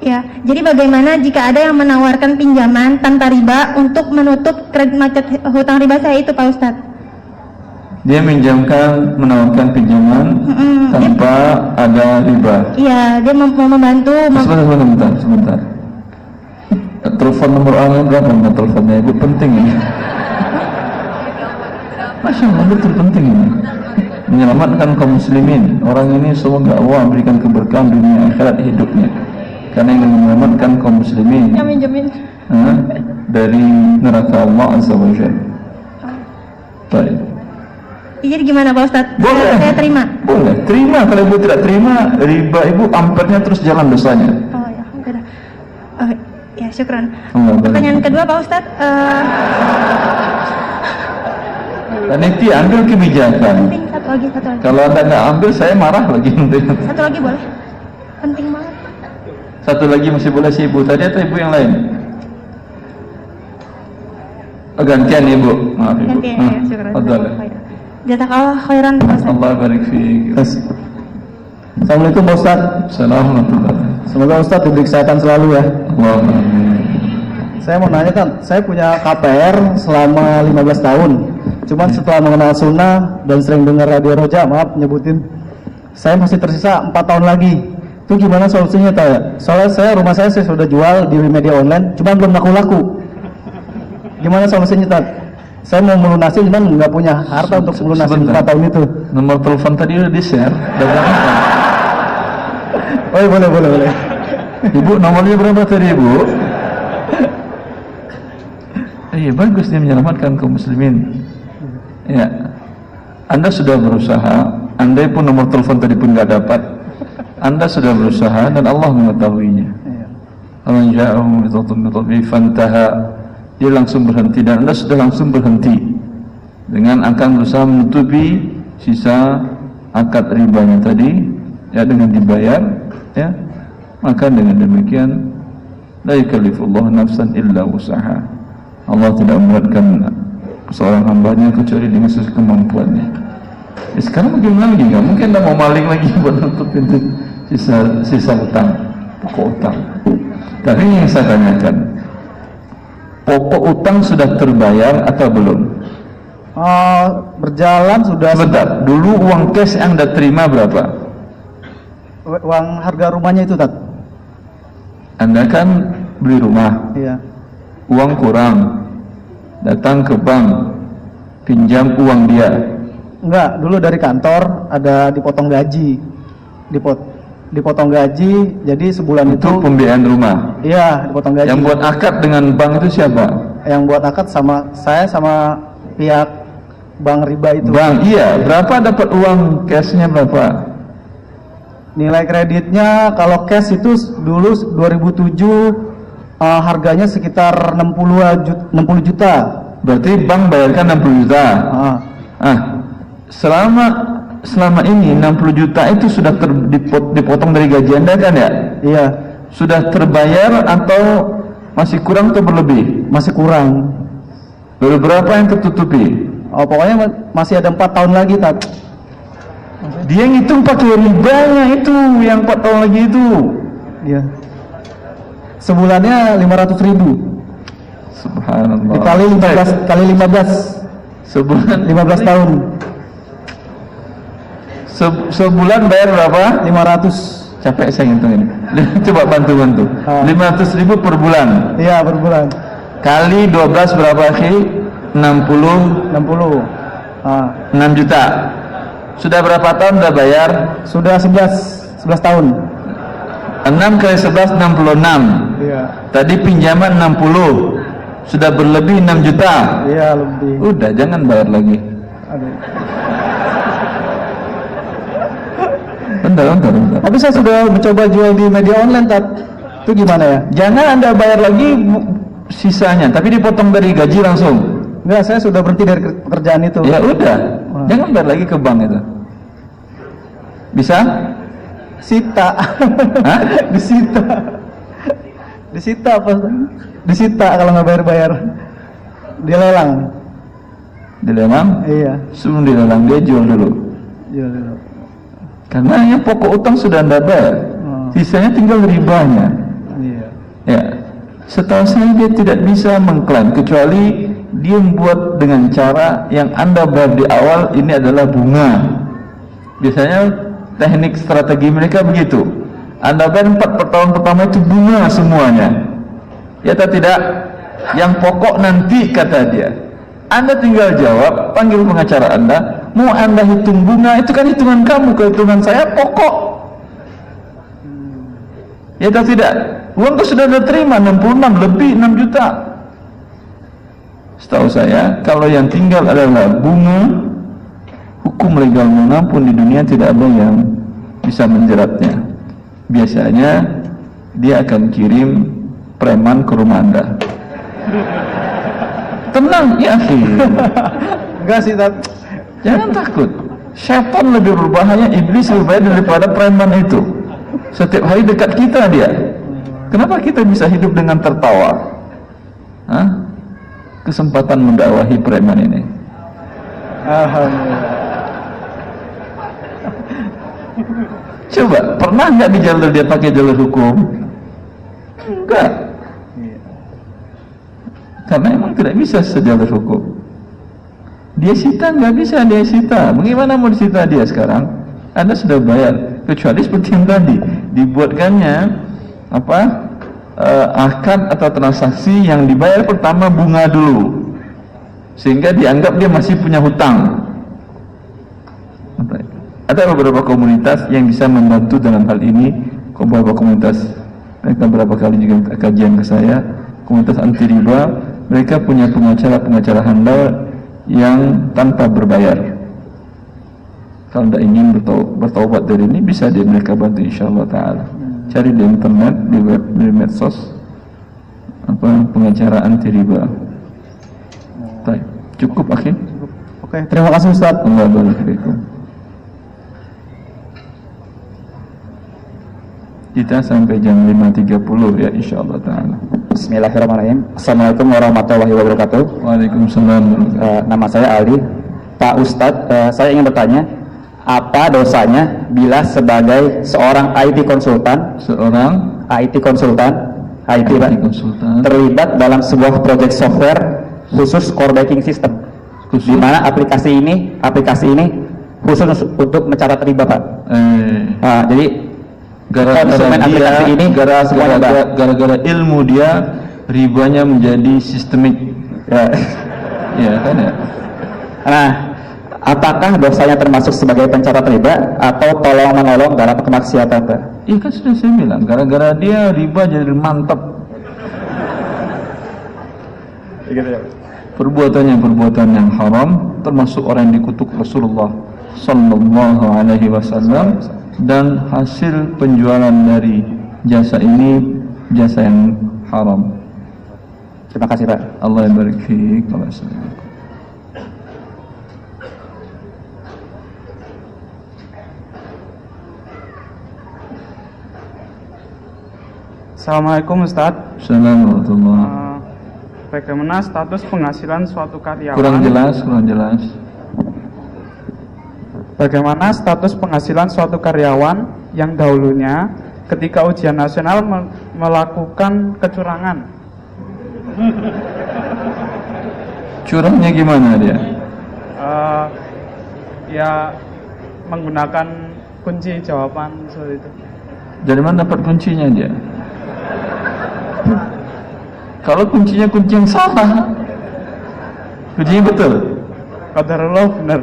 F: Ya, jadi bagaimana jika ada yang menawarkan pinjaman tanpa riba untuk menutup kredit macet hutang riba saya itu Pak Ustadz?
B: Dia menawarkan pinjaman tanpa ada riba.
F: Iya, dia mau membantu.
B: Sebentar. Telepon nomor orang berapa? Teleponnya Ibu penting ini. Masya Allah, betul penting ini. Menyelamatkan kaum muslimin. Orang ini semoga Allah berikan keberkahan dunia akhirat hidupnya. Karena ingin menyelamatkan kaum muslimin
F: Jamin.
B: dari neraka Allah Azza wa Jalla.
F: Jadi gimana Pak Ustadz?
B: Boleh.
F: Saya terima.
B: Boleh, terima. Kalau ibu tidak terima, riba ibu ampernya terus jalan dosanya.
F: Oh ya, udah. Ya, syukran.
B: Allah
F: Pertanyaan kedua Pak Ustadz,
B: Panitia ambil kebijakan.
F: penting satu lagi.
B: Kalau anda nggak ambil, saya marah lagi nanti.
F: Satu lagi boleh? Penting banget.
B: Satu lagi masih boleh si ibu tadi atau ibu yang lain? Oh, gantian ibu, maaf ibu.
F: Ganti ya, syukran.
B: Fadhal.
F: Jazakallah khairan Pak Ustadz.
B: Allah barik fiik.
A: Assalamualaikum Pak Ustaz.
B: Assalamualaikum.
A: Semoga Ustaz diberi kesehatan selalu ya.
B: Allahumma.
A: Saya mau nanya kan, saya punya KPR selama 15 tahun. Cuman setelah mengenal sunnah dan sering dengar radio Roja, maaf nyebutin, saya masih tersisa 4 tahun lagi. Itu gimana solusinya Pak ya? Soalnya rumah saya sudah jual di media online, cuman belum laku-laku. Gimana solusinya Pak? Saya mau melunasi, cuman nggak punya harta untuk melunasi 4 tahun itu.
B: Nomor telepon tadi udah di-share.
A: Oh iya, boleh.
B: Ibu nomornya berapa tadi ibu? Iya bagus dia menyelamatkan kaum muslimin. Ya, Anda sudah berusaha. Andai pun nomor telepon tadi pun nggak dapat, Anda sudah berusaha dan Allah mengetahuinya. Aman ja'ahum bi fantaha, dia langsung berhenti dan Anda sudah langsung berhenti dengan akan berusaha menutupi sisa akad ribanya tadi, ya dengan dibayar, ya maka dengan demikian la yukallifullahu nafsan illa wusaha. Allah tidak memberatkan seorang hambanya kecuali dengan sesuai kemampuannya. Sekarang bagaimana lagi? Nggak mungkin Anda mau maling lagi buat nutupin sisa utang, pokok utang. Tapi yang saya tanyakan, pokok utang sudah terbayar atau belum?
A: Berjalan sudah.
B: Sebentar, dulu uang cash yang Anda terima berapa?
A: Uang harga rumahnya itu Tat.
B: Anda kan beli rumah,
A: Iya.
B: uang kurang, datang ke bank, pinjam uang dia.
A: Enggak, dulu dari kantor ada dipotong gaji. Dipotong gaji, jadi sebulan
B: Itu
A: itu
B: pembiayaan rumah.
A: iya, dipotong gaji.
B: Yang buat akad dengan bank itu siapa?
A: Yang buat akad sama saya sama pihak bank riba itu.
B: Bank, iya. Berapa dapat uang cashnya berapa?
A: Nilai kreditnya kalau cash itu dulu 2007 harganya sekitar 60 juta.
B: Berarti bank bayarkan 60 juta. Selama ini 60 juta itu sudah dipotong dari gaji Anda kan ya?
A: Iya.
B: Sudah terbayar atau masih kurang atau berlebih?
A: Masih kurang.
B: Lalu berapa yang tertutupi?
A: Pokoknya masih ada 4 tahun lagi Tat.
B: Dia ngitung pakai ribanya itu yang 4 tahun lagi itu.
A: Iya. Sebulannya 500.000.
B: Subhanallah.
A: Dikali 15 kali 15.
B: Sebulan
A: 15 tahun.
B: Sebulan bayar berapa?
A: 500.
B: Capek saya ngitung ini. Coba bantu. 500.000 per bulan.
A: Iya, per bulan.
B: Kali 12 berapa akhi? 60 6 juta. Sudah berapa tahun udah bayar?
A: Sudah 11 tahun.
B: 6 kali 11 66.
A: Iya.
B: Tadi pinjaman 60. Sudah berlebih 6 juta.
A: Iya, lebih.
B: Udah jangan bayar lagi.
A: Aduh.
B: Bentar.
A: Tapi saya sudah mencoba jual di media online Tat. Itu gimana ya?
B: Jangan Anda bayar lagi sisanya, tapi dipotong dari gaji langsung.
A: Enggak, saya sudah berhenti dari pekerjaan itu.
B: Ya udah, jangan bayar lagi ke bank itu. Bisa?
A: Sita.
B: Hah?
A: Disita apa? Disita kalau nggak bayar. Dilelang.
B: Dilelang?
A: Iya.
B: Sebelum dilelang dia jual dulu.
A: Jual dulu.
B: Karena yang pokok utang sudah Anda bayar. Sisanya tinggal ribanya.
A: Iya.
B: Ya. Setahu saya dia tidak bisa mengklaim kecuali dia membuat dengan cara yang Anda bayar di awal ini adalah bunga. Biasanya teknik strategi mereka begitu. Anda bayar 4 tahun pertama itu bunga semuanya. Ya atau tidak? Yang pokok nanti kata dia. Anda tinggal jawab, panggil pengacara Anda, mau Anda hitung bunga itu kan hitungan kamu, kehitungan saya pokok. Ya atau tidak? Uang itu sudah diterima 66 lebih 6 juta. Setahu saya kalau yang tinggal adalah bunga, hukum legal manapun di dunia tidak ada yang bisa menjeratnya. Biasanya dia akan kirim preman ke rumah Anda. Tenang ya akhi.
A: Enggak sih, Tat.
B: Jangan takut. Syaitan lebih berbahaya, iblis lebih bahaya daripada preman itu. Setiap hari dekat kita dia. Kenapa kita bisa hidup dengan tertawa? Hah? Kesempatan mendakwahi preman ini.
A: Alhamdulillah.
B: Coba, pernah nggak di jalur dia pakai jalur hukum? Enggak. Karena emang tidak bisa sejalur hukum. Dia sita nggak bisa, dia sita. Bagaimana mau disita dia sekarang? Anda sudah bayar. Kecuali seperti yang tadi dibuatkannya akad atau transaksi yang dibayar pertama bunga dulu, sehingga dianggap dia masih punya hutang. Ada beberapa komunitas yang bisa membantu dalam hal ini. Beberapa komunitas, mereka beberapa kali juga kajian ke saya, komunitas anti riba. Mereka punya pengacara handal yang tanpa berbayar. Kalau tidak ingin bertaubat dari ini, bisa dia mereka bantu insyaallah ta'ala. Cari di internet, di web, di medsos, pengacara anti riba. Cukup akhir.
A: Oke, terima kasih Ustaz.
B: Allah barik fiikum. Kita sampai jam 5.30 ya insyaallah ta'ala.
A: Bismillahirrahmanirrahim. Assalamualaikum warahmatullahi wabarakatuh.
B: Waalaikumsalam.
A: Nama saya Ali. Pak Ustadz, saya ingin bertanya, apa dosanya bila sebagai seorang IT konsultan, terlibat dalam sebuah proyek software khusus core banking system, di mana aplikasi ini khusus untuk mencatat riba, Pak. Jadi
B: gara-gara ilmu dia, ribanya menjadi sistemik. Ya kan ya.
A: Nah, apakah dosanya termasuk sebagai pencatat riba atau tolong menolong dalam kemaksiatan, Pak?
B: Iya kan sudah saya bilang, gara-gara dia riba jadi mantap. Perbuatan yang haram, termasuk orang yang dikutuk Rasulullah Sallallahu Alaihi Wasallam, dan hasil penjualan dari jasa ini jasa yang haram.
A: Terima kasih, Pak.
B: Allah barik fiik.
G: Assalamualaikum Ustaz.
B: Assalamualaikum.
G: Bagaimana status penghasilan suatu karyawan?
B: Kurang jelas.
G: Bagaimana status penghasilan suatu karyawan yang dahulunya ketika ujian nasional melakukan kecurangan?
B: Curangnya gimana dia?
G: Ya menggunakan kunci jawaban seperti itu.
B: Dari mana dapat kuncinya dia? Kalau kuncinya kunci yang salah, kuncinya betul.
G: Qadarullah benar.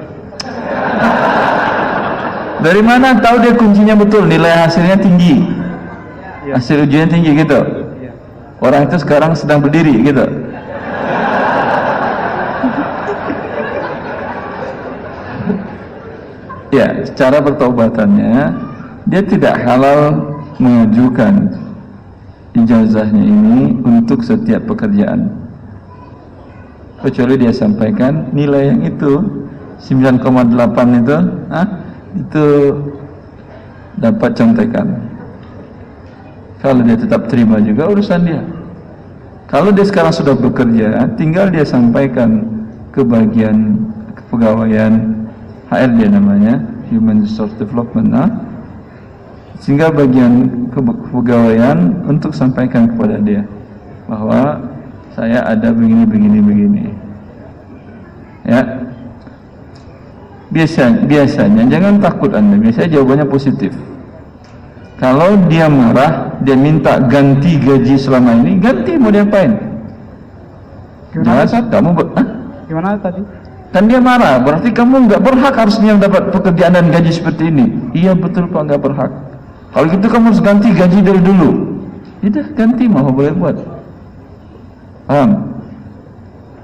B: Dari mana tahu dia kuncinya betul? Nilai hasilnya tinggi, hasil ujiannya tinggi gitu. Orang itu sekarang sedang berdiri gitu. Ya, secara pertaubatannya dia tidak halal mengajukan ijazahnya ini untuk setiap pekerjaan, kecuali dia sampaikan nilai yang itu 9,8 itu dapat contekan. Kalau dia tetap terima juga urusan dia. Kalau dia sekarang sudah bekerja, tinggal dia sampaikan ke bagian kepegawaian HRD namanya, Human Resource Development, sehingga bagian kepegawaian untuk sampaikan kepada dia bahwa saya ada begini. Ya. Biasanya jangan takut Anda. Biasanya jawabannya positif. Kalau dia marah, dia minta ganti gaji selama ini, ganti, mau diapain?
G: Gimana
B: kamu
G: gimana tadi?
B: Kan dia marah, berarti kamu nggak berhak harusnya dapat pekerjaan dan gaji seperti ini. Iya betul Pak, nggak berhak. Kalau gitu kamu harus ganti gaji dari dulu. Tidak, ganti mau boleh buat. Paham?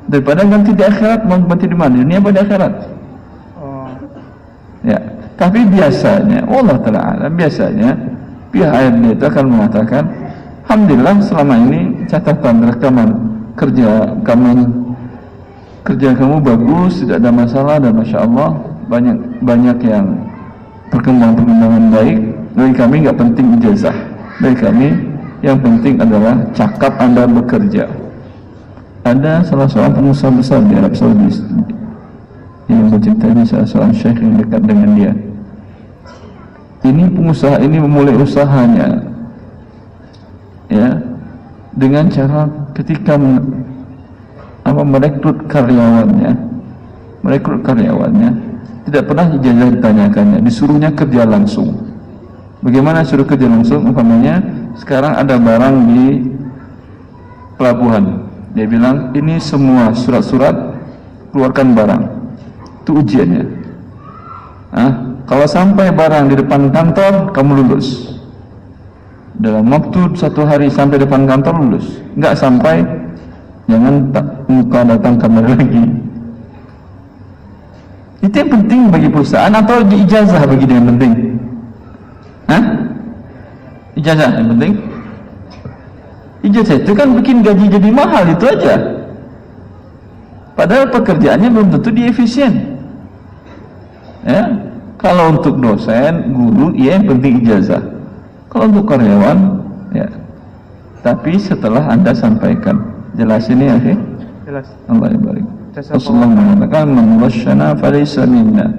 B: Daripada ganti di akhirat, mau ganti di mana? Di dunia apa di akhirat? Ya, tapi biasanya Allah Ta'ala biasanya pihak ARD itu akan mengatakan, alhamdulillah selama ini catatan rekaman kerja kamu bagus, tidak ada masalah, dan masya Allah banyak yang perkembangan baik. Bagi kami nggak penting ijazah, bagi kami yang penting adalah cakap Anda bekerja. Ada salah seorang pengusaha besar di Arab Saudi yang mencintai salah seorang syekh yang dekat dengan dia. Ini pengusaha ini memulai usahanya ya dengan cara ketika merekrut karyawannya tidak pernah ijazah ditanyakannya, disuruhnya kerja langsung. Bagaimana suruh kerja langsung? Umpamanya sekarang ada barang di pelabuhan, dia bilang ini semua surat-surat keluarkan barang, itu ujiannya. Kalau sampai barang di depan kantor kamu lulus, dalam waktu 1 hari sampai depan kantor lulus. Nggak sampai, jangan muka datang kamar lagi. Itu yang penting bagi perusahaan, atau ijazah bagi dia yang penting? Ijazah yang penting? Ijazah itu kan bikin gaji jadi mahal, itu aja. Padahal pekerjaannya belum tentu dia efisien. Ya, kalau untuk dosen, guru, ya yang penting ijazah. Kalau untuk karyawan, ya. Tapi setelah Anda sampaikan, jelasin ya, akhi?
G: Jelas.
B: Allah barik. Rasulullah mengatakan, "Man ghashana falaysa minna."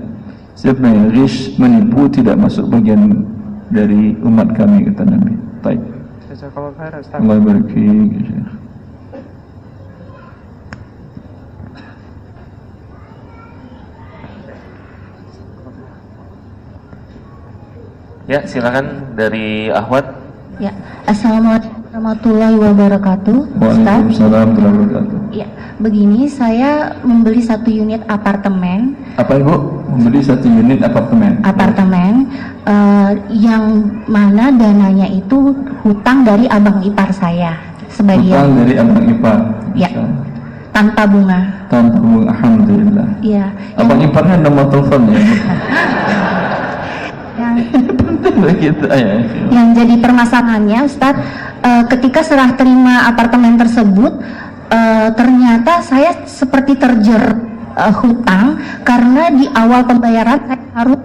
B: Siapa yang ghish, menipu, tidak masuk bagian dari umat kami, kata Nabi. Baik.
G: Jazakallahu khairan, Ustaz.
B: Allah barik fiik, ya Syekh.
C: Ya, silakan dari Ahwat.
F: Ya, Assalamualaikum warahmatullahi wabarakatuh.
B: Waalaikumsalam warahmatullahi wabarakatuh.
F: Ya, begini, saya membeli 1 unit apartemen.
B: Apa Ibu? Membeli 1 unit apartemen?
F: Yang mana dananya itu hutang dari abang ipar saya sebagian.
B: Hutang dari abang ipar?
F: Ya, tanpa bunga.
B: Tanpa bunga, alhamdulillah.
F: Iya.
B: Abang iparnya nomor teleponnya?
F: Yang jadi permasalahannya, Ustadz, ketika serah terima apartemen tersebut, ternyata saya seperti terjerat hutang, karena di awal pembayaran saya harus,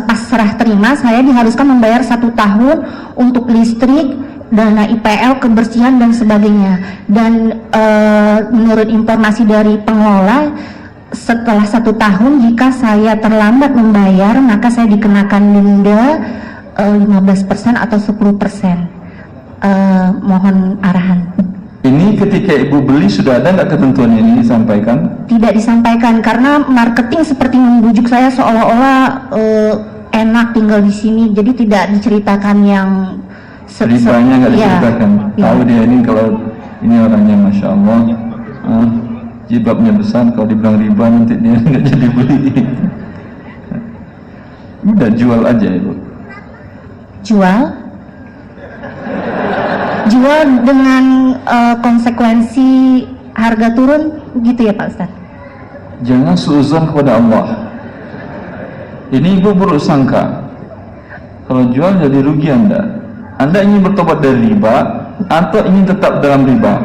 F: pas serah terima saya diharuskan membayar 1 tahun untuk listrik, dana IPL, kebersihan dan sebagainya. Dan menurut informasi dari pengelola, setelah 1 tahun jika saya terlambat membayar, maka saya dikenakan denda 15% atau 10%. Mohon arahan.
B: Ini ketika Ibu beli sudah ada nggak ketentuan ini disampaikan?
F: Tidak disampaikan, karena marketing seperti membujuk saya seolah-olah enak tinggal di sini, jadi tidak diceritakan yang
B: ribanya nggak diceritakan.
F: Ya.
B: Tahu dia ini kalau ini orangnya masya Allah, jilbabnya besar, kalau dibilang riba nanti dia nggak jadi beli. Udah jual aja Ibu.
F: Jual dengan konsekuensi harga turun gitu ya Pak Ustadz?
B: Jangan suuzon kepada Allah. Ini Ibu buruk sangka. Kalau jual jadi rugi Anda. Anda ingin bertobat dari riba atau ingin tetap dalam riba?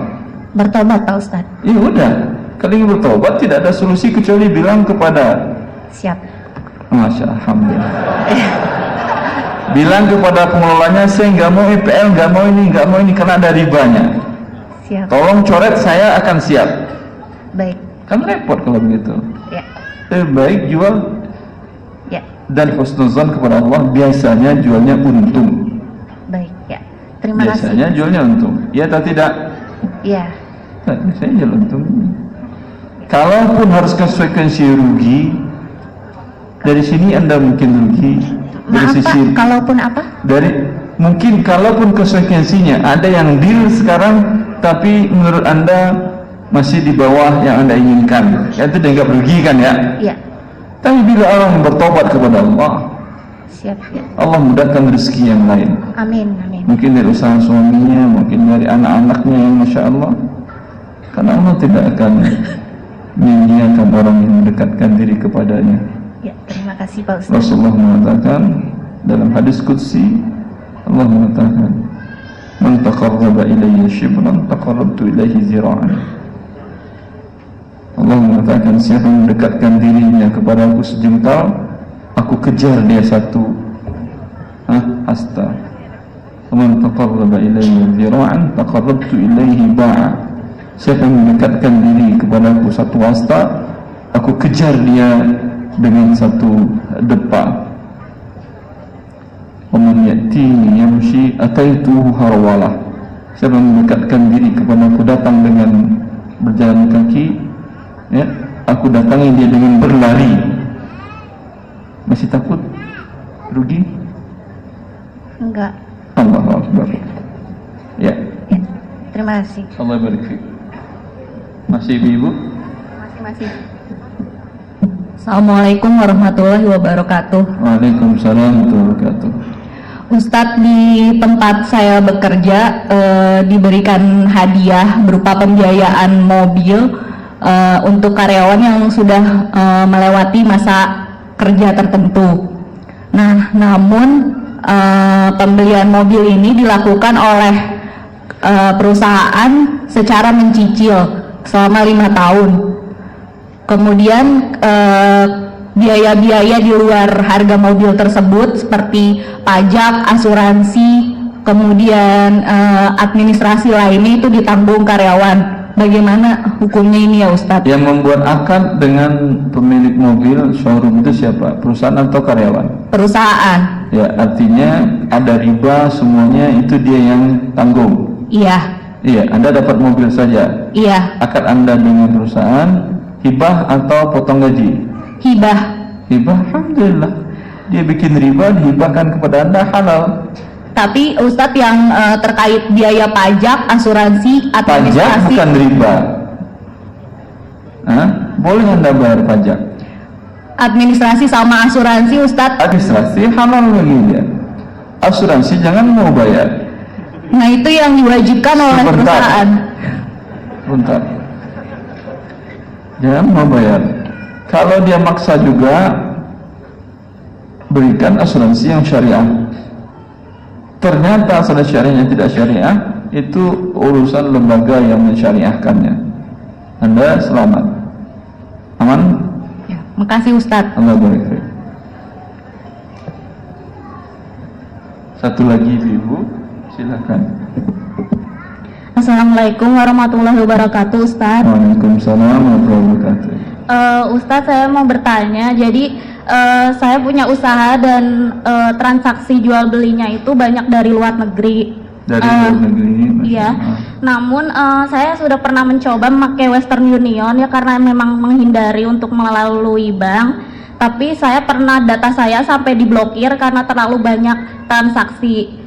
F: Bertobat Pak Ustadz.
B: Ya udah. Kalau ingin bertobat tidak ada solusi kecuali bilang kepada
F: Siap.
B: Masya Allah, alhamdulillah. Bilang kepada pengelolanya, saya nggak mau IPL, nggak mau ini karena ada ribanya.
F: Siap.
B: Tolong coret, saya akan siap.
F: Baik.
B: Kan repot kalau begitu.
F: Ya.
B: Lebih baik jual
F: Ya.
B: dan husnuzan kepada Allah, biasanya jualnya untung.
F: Baik. Ya. Terima
B: Biasanya
F: kasih.
B: jualnya untung. Ya atau tidak?
F: Ya.
B: Saya jual untung. Kalaupun harus konsekuensi rugi, dari sini Anda mungkin rugi. Dari
F: Maaf
B: sisi
F: Pak, kalaupun apa?
B: mungkin kalaupun konsekuensinya ada yang deal sekarang, tapi menurut Anda masih di bawah yang Anda inginkan, ya itu dianggap rugi kan ya?
F: Ya.
B: Tapi bila orang bertobat kepada Allah,
F: Siap. Ya.
B: Allah mudahkan rezeki yang lain.
F: Amin.
B: Mungkin dari usaha suaminya, mungkin dari anak-anaknya yang masya Allah. Karena Allah tidak akan menyia-nyiakan orang yang mendekatkan diri kepadanya.
F: Ya, terima kasih Pak Ustaz.
B: Rasulullah mengatakan dalam hadis qudsi, Allah mengatakan, "Man taqarraba ilayya shibran taqarrabtu ilayhi zira'an." Allah mengatakan, siapa yang mendekatkan dirinya kepada aku sejengkal, aku kejar dia satu hasta. Man taqarraba ilayya zira'an taqarrabtu ilayhi ba'a. Siapa yang mendekatkan diri kepada aku satu hasta, aku kejar dia dengan satu depa. Waman ya'tini yamshi ataituhu harwalah. Siapa yang mendekatkan diri kepada aku, datang dengan berjalan kaki, ya, aku datangi dia dengan berlari. Masih takut rugi?
F: Enggak.
B: Allahu Akbar. Ya,
F: Ya, terima kasih.
B: Allah barik fiik. Masih ibu?
F: Masih.
H: Assalamualaikum warahmatullahi wabarakatuh.
B: Waalaikumsalam warahmatullahi wabarakatuh.
H: Ustadz, di tempat saya bekerja diberikan hadiah berupa pembiayaan mobil untuk karyawan yang sudah melewati masa kerja tertentu. Nah, namun pembelian mobil ini dilakukan oleh perusahaan secara mencicil selama 5 tahun. Kemudian biaya-biaya di luar harga mobil tersebut seperti pajak, asuransi, kemudian administrasi lainnya itu ditanggung karyawan. Bagaimana hukumnya ini ya Ustadz?
B: Yang membuat akad dengan pemilik mobil showroom itu siapa? Perusahaan atau karyawan?
H: Perusahaan.
B: Ya, artinya ada riba, semuanya itu dia yang tanggung.
H: Iya.
B: Iya, Anda dapat mobil saja.
H: Iya.
B: Akad Anda dengan perusahaan, hibah atau potong gaji?
H: Hibah.
B: Hibah, alhamdulillah. Dia bikin riba, dihibahkan kepada Anda, halal.
H: Tapi Ustadz yang terkait biaya pajak, asuransi,
B: Pajak
H: administrasi.
B: bukan riba. Boleh Anda bayar pajak.
H: Administrasi sama asuransi Ustadz.
B: Administrasi halal bagi dia. Asuransi jangan mau bayar.
H: Nah itu yang diwajibkan oleh
B: Sebentar.
H: perusahaan.
B: Bentar. Jangan mau bayar. Kalau dia maksa juga, berikan asuransi yang syariah. Ternyata asuransi syariah yang tidak syariah, itu urusan lembaga yang mensyariahkannya. Anda selamat. Aman?
H: Ya, makasih Ustadz.
B: Allah barik. Satu lagi Ibu, silakan.
I: Assalamualaikum warahmatullahi wabarakatuh, Ustadz.
B: Waalaikumsalam warahmatullahi wabarakatuh.
I: Ustadz, saya mau bertanya. Jadi saya punya usaha dan transaksi jual belinya itu banyak dari luar negeri.
B: Dari luar negeri.
I: Iya. Namun saya sudah pernah mencoba memakai Western Union ya karena memang menghindari untuk melalui bank. Tapi saya pernah data saya sampai diblokir karena terlalu banyak transaksi.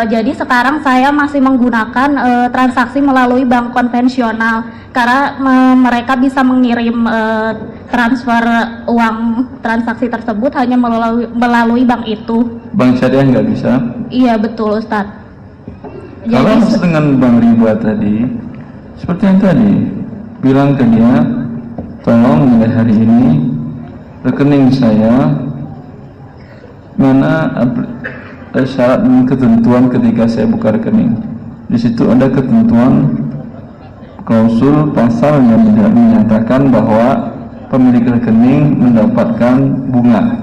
I: Jadi sekarang saya masih menggunakan transaksi melalui bank konvensional karena mereka bisa mengirim transfer uang transaksi tersebut hanya melalui bank itu.
B: Bank syariah nggak bisa.
I: Iya betul Ustadz.
B: Kalau dengan bank riba tadi, seperti yang tadi, bilang ke dia, tolong mulai hari ini rekening saya mana syarat dan ketentuan ketika saya buka rekening. Di situ ada ketentuan klausul pasal yang menyatakan bahwa pemilik rekening mendapatkan bunga.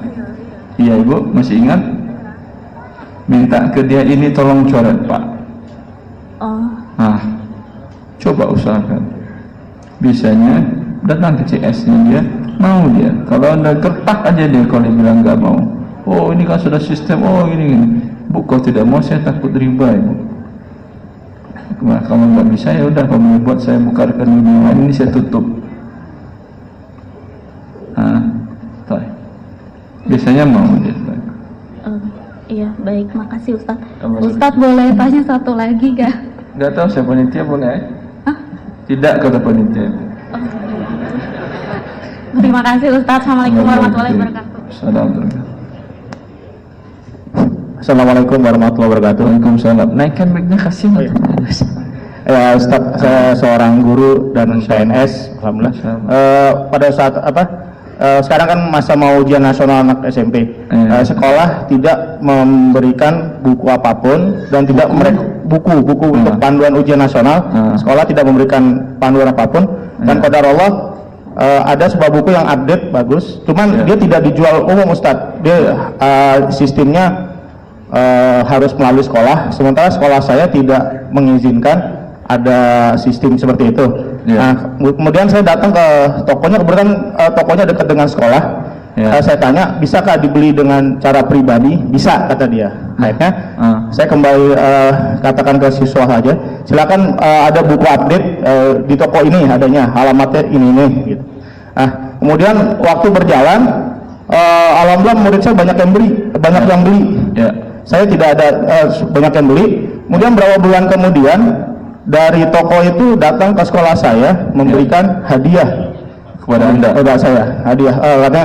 B: Iya Ibu, masih ingat? Minta ke dia ini tolong coret Pak. Coba usahakan. Bisanya datang ke CS-nya dia, mau dia. Kalau Anda gertak aja dia kalau dia bilang nggak mau. Oh ini kan sudah sistem, oh ini. Bu kalau tidak mau saya takut riba Ibu. Nah, kalau nggak bisa ya udah, kamu buat saya buka rekening yang lain, ini saya tutup. Biasanya mau dia.
I: Iya baik, makasih Ustadz. Ustadz boleh tanya satu lagi gak?
B: Nggak tahu saya panitia boleh? Tidak kata panitia.
I: Terima kasih Ustadz. Assalamualaikum warahmatullahi wabarakatuh.
A: Assalamualaikum warahmatullahi wabarakatuh.
B: Waalaikumsalam. Naikkan mic-nya, kasihan.
J: Ya Ustaz, saya seorang guru dan PNS, alhamdulillah. Pada saat sekarang kan masa mau ujian nasional anak SMP, sekolah tidak memberikan buku apapun dan tidak buku untuk panduan ujian nasional. Sekolah tidak memberikan panduan apapun dan qadarullah ada sebuah buku yang update bagus, cuman dia tidak dijual umum Ustadz. Dia sistemnya harus melalui sekolah, sementara sekolah saya tidak mengizinkan ada sistem seperti itu. Nah, kemudian saya datang ke tokonya, kebetulan tokonya dekat dengan sekolah. Saya tanya, bisakah dibeli dengan cara pribadi? Bisa, kata dia. Akhirnya saya kembali katakan ke siswa saja, silakan ada buku update di toko ini adanya, alamatnya ini gitu. Nah, kemudian waktu berjalan, alhamdulillah murid saya banyak yang beli. Saya tidak ada banyak yang beli. Kemudian berapa bulan kemudian dari toko itu datang ke sekolah saya memberikan hadiah kepada saya, hadiah karena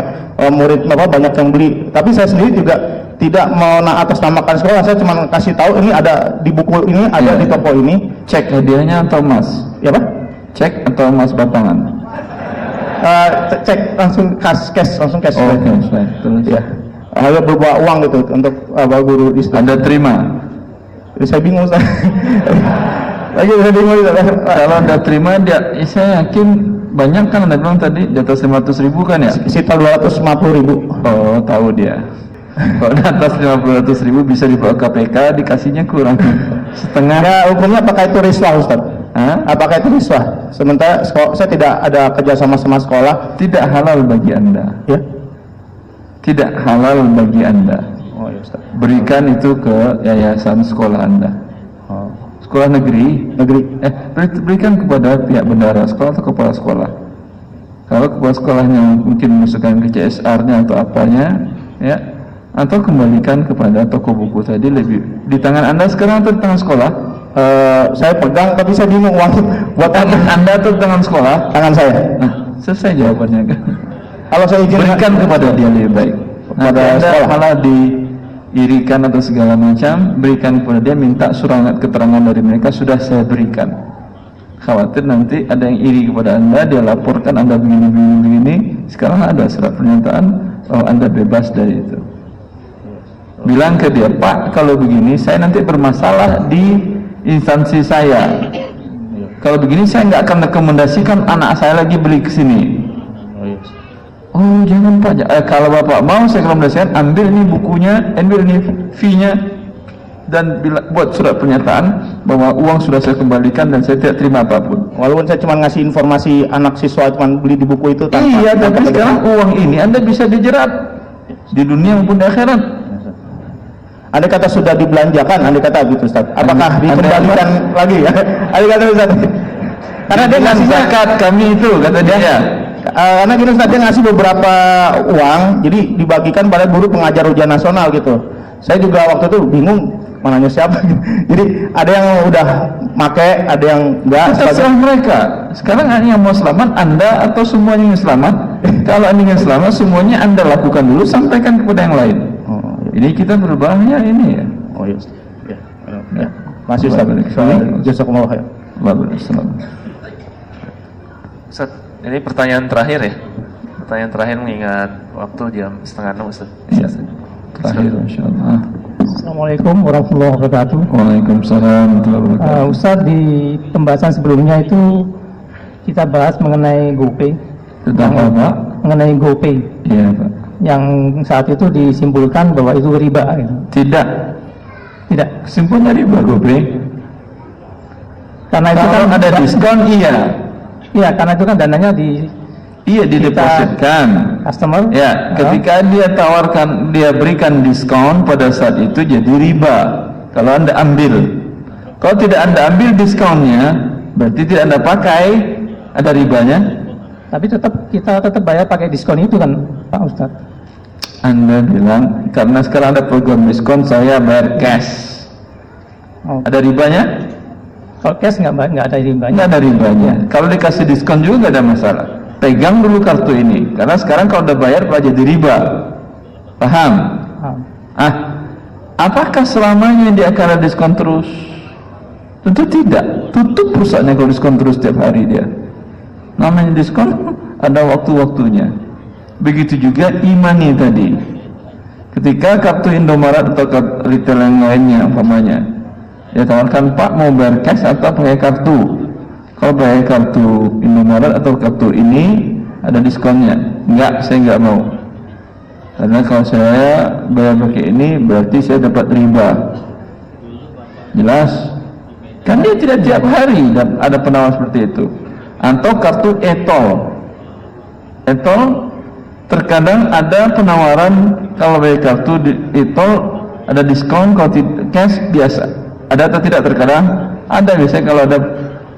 J: murid banyak yang beli. Tapi saya sendiri juga tidak mengatasnamakan sekolah, saya cuma kasih tahu ini ada di buku ini, ada di toko ini.
B: Cek hadiahnya atau emas?
J: Ya Pak?
B: Cek atau emas batangan?
J: Cek langsung cash.
B: Oh, cash. Terus?
J: Ya. Hanya berbawa uang gitu untuk guru di situ.
B: Anda terima?
J: Saya bingung Ustaz. Lagi saya bingung gitu.
B: Kalau Anda terima, saya yakin banyak kan Anda bilang tadi di atas 500.000 kan ya?
J: Sekitar 250.000.
B: Oh, tahu dia. Kalau di atas 500.000 bisa dibawa KPK, dikasihnya kurang setengah.
J: Ya, hukumnya apakah itu riswah Ustaz? Apakah itu riswah? Sementara saya tidak ada kerjasama sama sekolah.
B: Tidak halal bagi Anda.
J: Ya? Tidak halal bagi Anda.
B: Oh ya Ustaz. Berikan itu ke yayasan sekolah Anda. Sekolah negeri. Berikan kepada pihak bendahara sekolah atau kepala sekolah. Kalau kepala sekolahnya mungkin masukkan ke CSR-nya atau apanya, ya, atau kembalikan kepada toko buku tadi. Lebih di tangan Anda sekarang atau di tangan sekolah?
J: Saya pegang tapi saya bingung uang buat
B: Anda atau tangan sekolah?
J: Tangan saya.
B: Nah, selesai jawabannya kan.
J: Kalau saya izin
B: berikan kepada dia lebih baik. Pada sekolah malah diirikan atau segala macam, berikan kepada dia, minta surat keterangan dari mereka, sudah saya berikan. Khawatir nanti ada yang iri kepada Anda, dia laporkan Anda begini. Sekarang ada surat pernyataan bahwa Anda bebas dari itu. Bilang ke dia, Pak, kalau begini saya nanti bermasalah di instansi saya. Kalau begini saya nggak akan rekomendasikan anak saya lagi beli ke sini. Oh jangan Pak, kalau Bapak mau saya rekomendasikan, ambil ini bukunya, ambil ini fee-nya, dan buat surat pernyataan bahwa uang sudah saya kembalikan dan saya tidak terima apapun.
J: Walaupun saya cuma ngasih informasi anak siswa cuma beli di buku itu tanpa.
B: Iya, tapi sekarang uang ini Anda bisa dijerat di dunia maupun di akhirat.
J: Andai kata sudah dibelanjakan, andai kata gitu Ustaz, apakah dikembalikan lagi ya? Andai kata Ustaz, karena dia ngasih
B: zakat kami itu, kata dia.
J: Karena gini Ustaz, dia ngasih beberapa uang, jadi dibagikan pada guru pengajar ujian nasional gitu. Saya juga waktu itu bingung mananya siapa. Jadi ada yang udah make, ada yang enggak.
B: Terserah mereka. Sekarang yang mau selamat Anda atau semuanya yang selamat? Kalau Anda yang selamat, semuanya Anda lakukan dulu, sampaikan kepada yang lain. Ini kita berbahaya ini ya.
J: Oh iya. Ya. Masih Ustaz. Jazakumullah khair.
C: Ustaz, ini pertanyaan terakhir ya. Pertanyaan terakhir mengingat waktu jam 5:30 Ustaz.
B: Iya. Terakhir insyaallah.
K: Assalamualaikum warahmatullahi wabarakatuh.
B: Waalaikumsalam warahmatullahi wabarakatuh.
K: Ustaz, di pembahasan sebelumnya itu kita bahas mengenai GoPay.
B: Tentang apa?
K: Mengenai GoPay.
B: Iya Pak.
K: Yang saat itu disimpulkan bahwa itu riba gitu.
B: Tidak. Simpulnya riba GoPay.
K: Karena itu
B: kan ada diskon, iya.
K: Iya, karena itu kan dananya
B: didepositkan
K: customer.
B: Ya, ketika dia tawarkan, dia berikan diskon pada saat itu jadi riba. Kalau Anda ambil. Kalau tidak Anda ambil diskonnya, berarti tidak Anda pakai, ada ribanya.
K: Tapi kita tetap bayar pakai diskon itu kan, Pak Ustadz.
B: Anda bilang karena sekarang ada program diskon, saya bayar cash. Ada ribanya?
K: Kalau cash nggak ada ribanya.
B: Nggak ada ribanya. Kalau dikasih diskon juga nggak ada masalah. Pegang dulu kartu ini, karena sekarang kalau udah bayar malah jadi riba. Paham? Apakah selamanya dia akan ada diskon terus? Tentu tidak. Tutup perusahaannya kalau diskon terus setiap hari dia. Namanya diskon ada waktu-waktunya. Begitu juga e-money tadi. Ketika kartu Indomaret atau kartu retail yang lainnya umpamanya, ya tawarkan, Pak mau bayar cash atau pakai kartu. Kalau pakai kartu Indomaret atau kartu ini ada diskonnya. Enggak, saya enggak mau. Karena kalau saya bayar pakai ini berarti saya dapat riba. Jelas? Kan dia tidak tiap hari dan ada penawaran seperti itu. Atau kartu e-tol. E-tol terkadang ada penawaran kalau bayar kartu e-tol ada diskon, kalau cash biasa. Ada atau tidak terkadang? Ada, biasanya kalau ada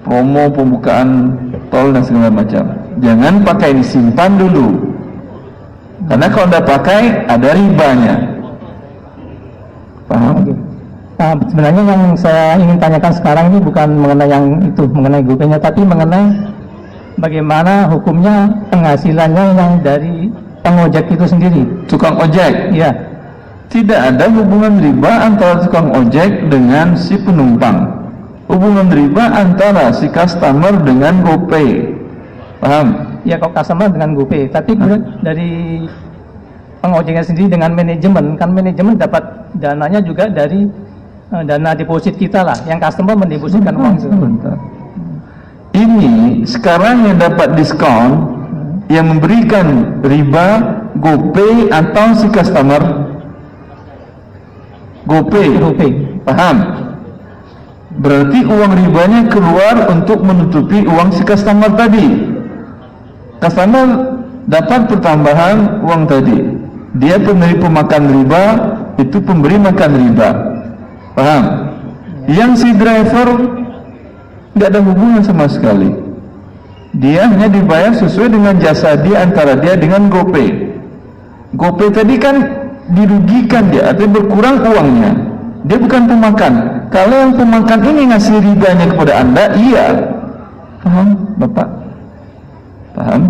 B: promo pembukaan tol dan segala macam. Jangan pakai, disimpan dulu. Karena kalau anda pakai ada ribanya. Paham?
K: Nah, sebenarnya yang saya ingin tanyakan sekarang ini bukan mengenai yang itu, mengenai GoPay-nya, tapi mengenai bagaimana hukumnya penghasilannya yang dari pengojek itu sendiri.
B: Tukang ojek?
K: Iya.
B: Tidak ada hubungan riba antara tukang ojek dengan si penumpang. Hubungan riba antara si customer dengan GoPay. Paham?
K: Ya, kok customer dengan GoPay, tapi dari pengojeknya sendiri dengan manajemen, kan manajemen dapat dananya juga dari dana deposit kita lah, yang customer mendepositkan uang itu.
B: Ini sekarang yang dapat diskon, yang memberikan riba GoPay atau si customer? GoPay. Paham? Berarti uang ribanya keluar untuk menutupi uang si customer tadi. Customer dapat pertambahan uang tadi. Dia pemberi pemakan riba, itu pemberi makan riba. Paham? Yang si driver tidak ada hubungan sama sekali. Dia hanya dibayar sesuai dengan jasa dia antara dia dengan GoPay. GoPay tadi kan dirugikan dia, artinya berkurang uangnya. Dia bukan pemakan. Kalau yang pemakan ini ngasih ribanya kepada anda, iya. Paham, Bapak? Paham?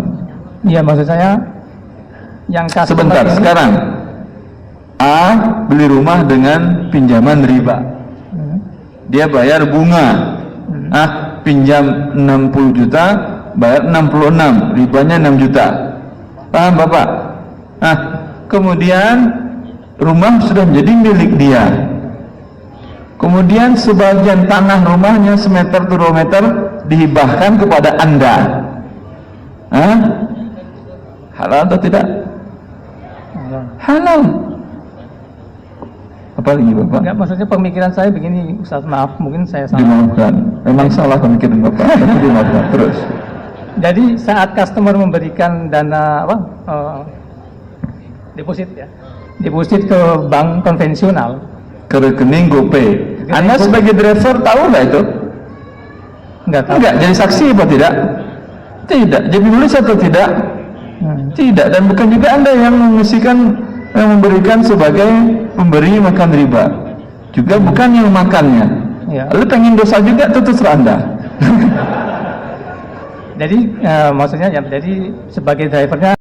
K: Iya, maksud saya yang customer
B: sebentar,
K: ini,
B: sekarang A beli rumah dengan pinjaman riba. Dia bayar bunga. Pinjam 60 juta, bayar 66, ribanya 6 juta. Paham Bapak? Kemudian rumah sudah menjadi milik dia. Kemudian sebagian tanah rumahnya semeter 2 meter dihibahkan kepada anda. Halal atau tidak? Halal. Apa lagi Bapak?
K: Enggak, maksudnya pemikiran saya begini, Ustaz, maaf, mungkin saya salah.
B: Dimaafkan. Memang salah pemikiran Bapak, tapi dimaafkan. Terus.
K: Jadi saat customer memberikan dana deposit ya, deposit ke bank konvensional,
B: ke rekening GoPay. Anda sebagai driver tahu nggak itu?
K: Enggak tahu.
B: Enggak, jadi saksi apa tidak? Tidak. Jadi nulis atau tidak? Tidak. Dan bukan juga Anda yang memberikan sebagai pemberi makan riba. Juga bukan yang makannya.
K: Ya.
B: Lalu pengen dosa juga, itu terserah Anda.
K: Jadi maksudnya ya, jadi sebagai drivernya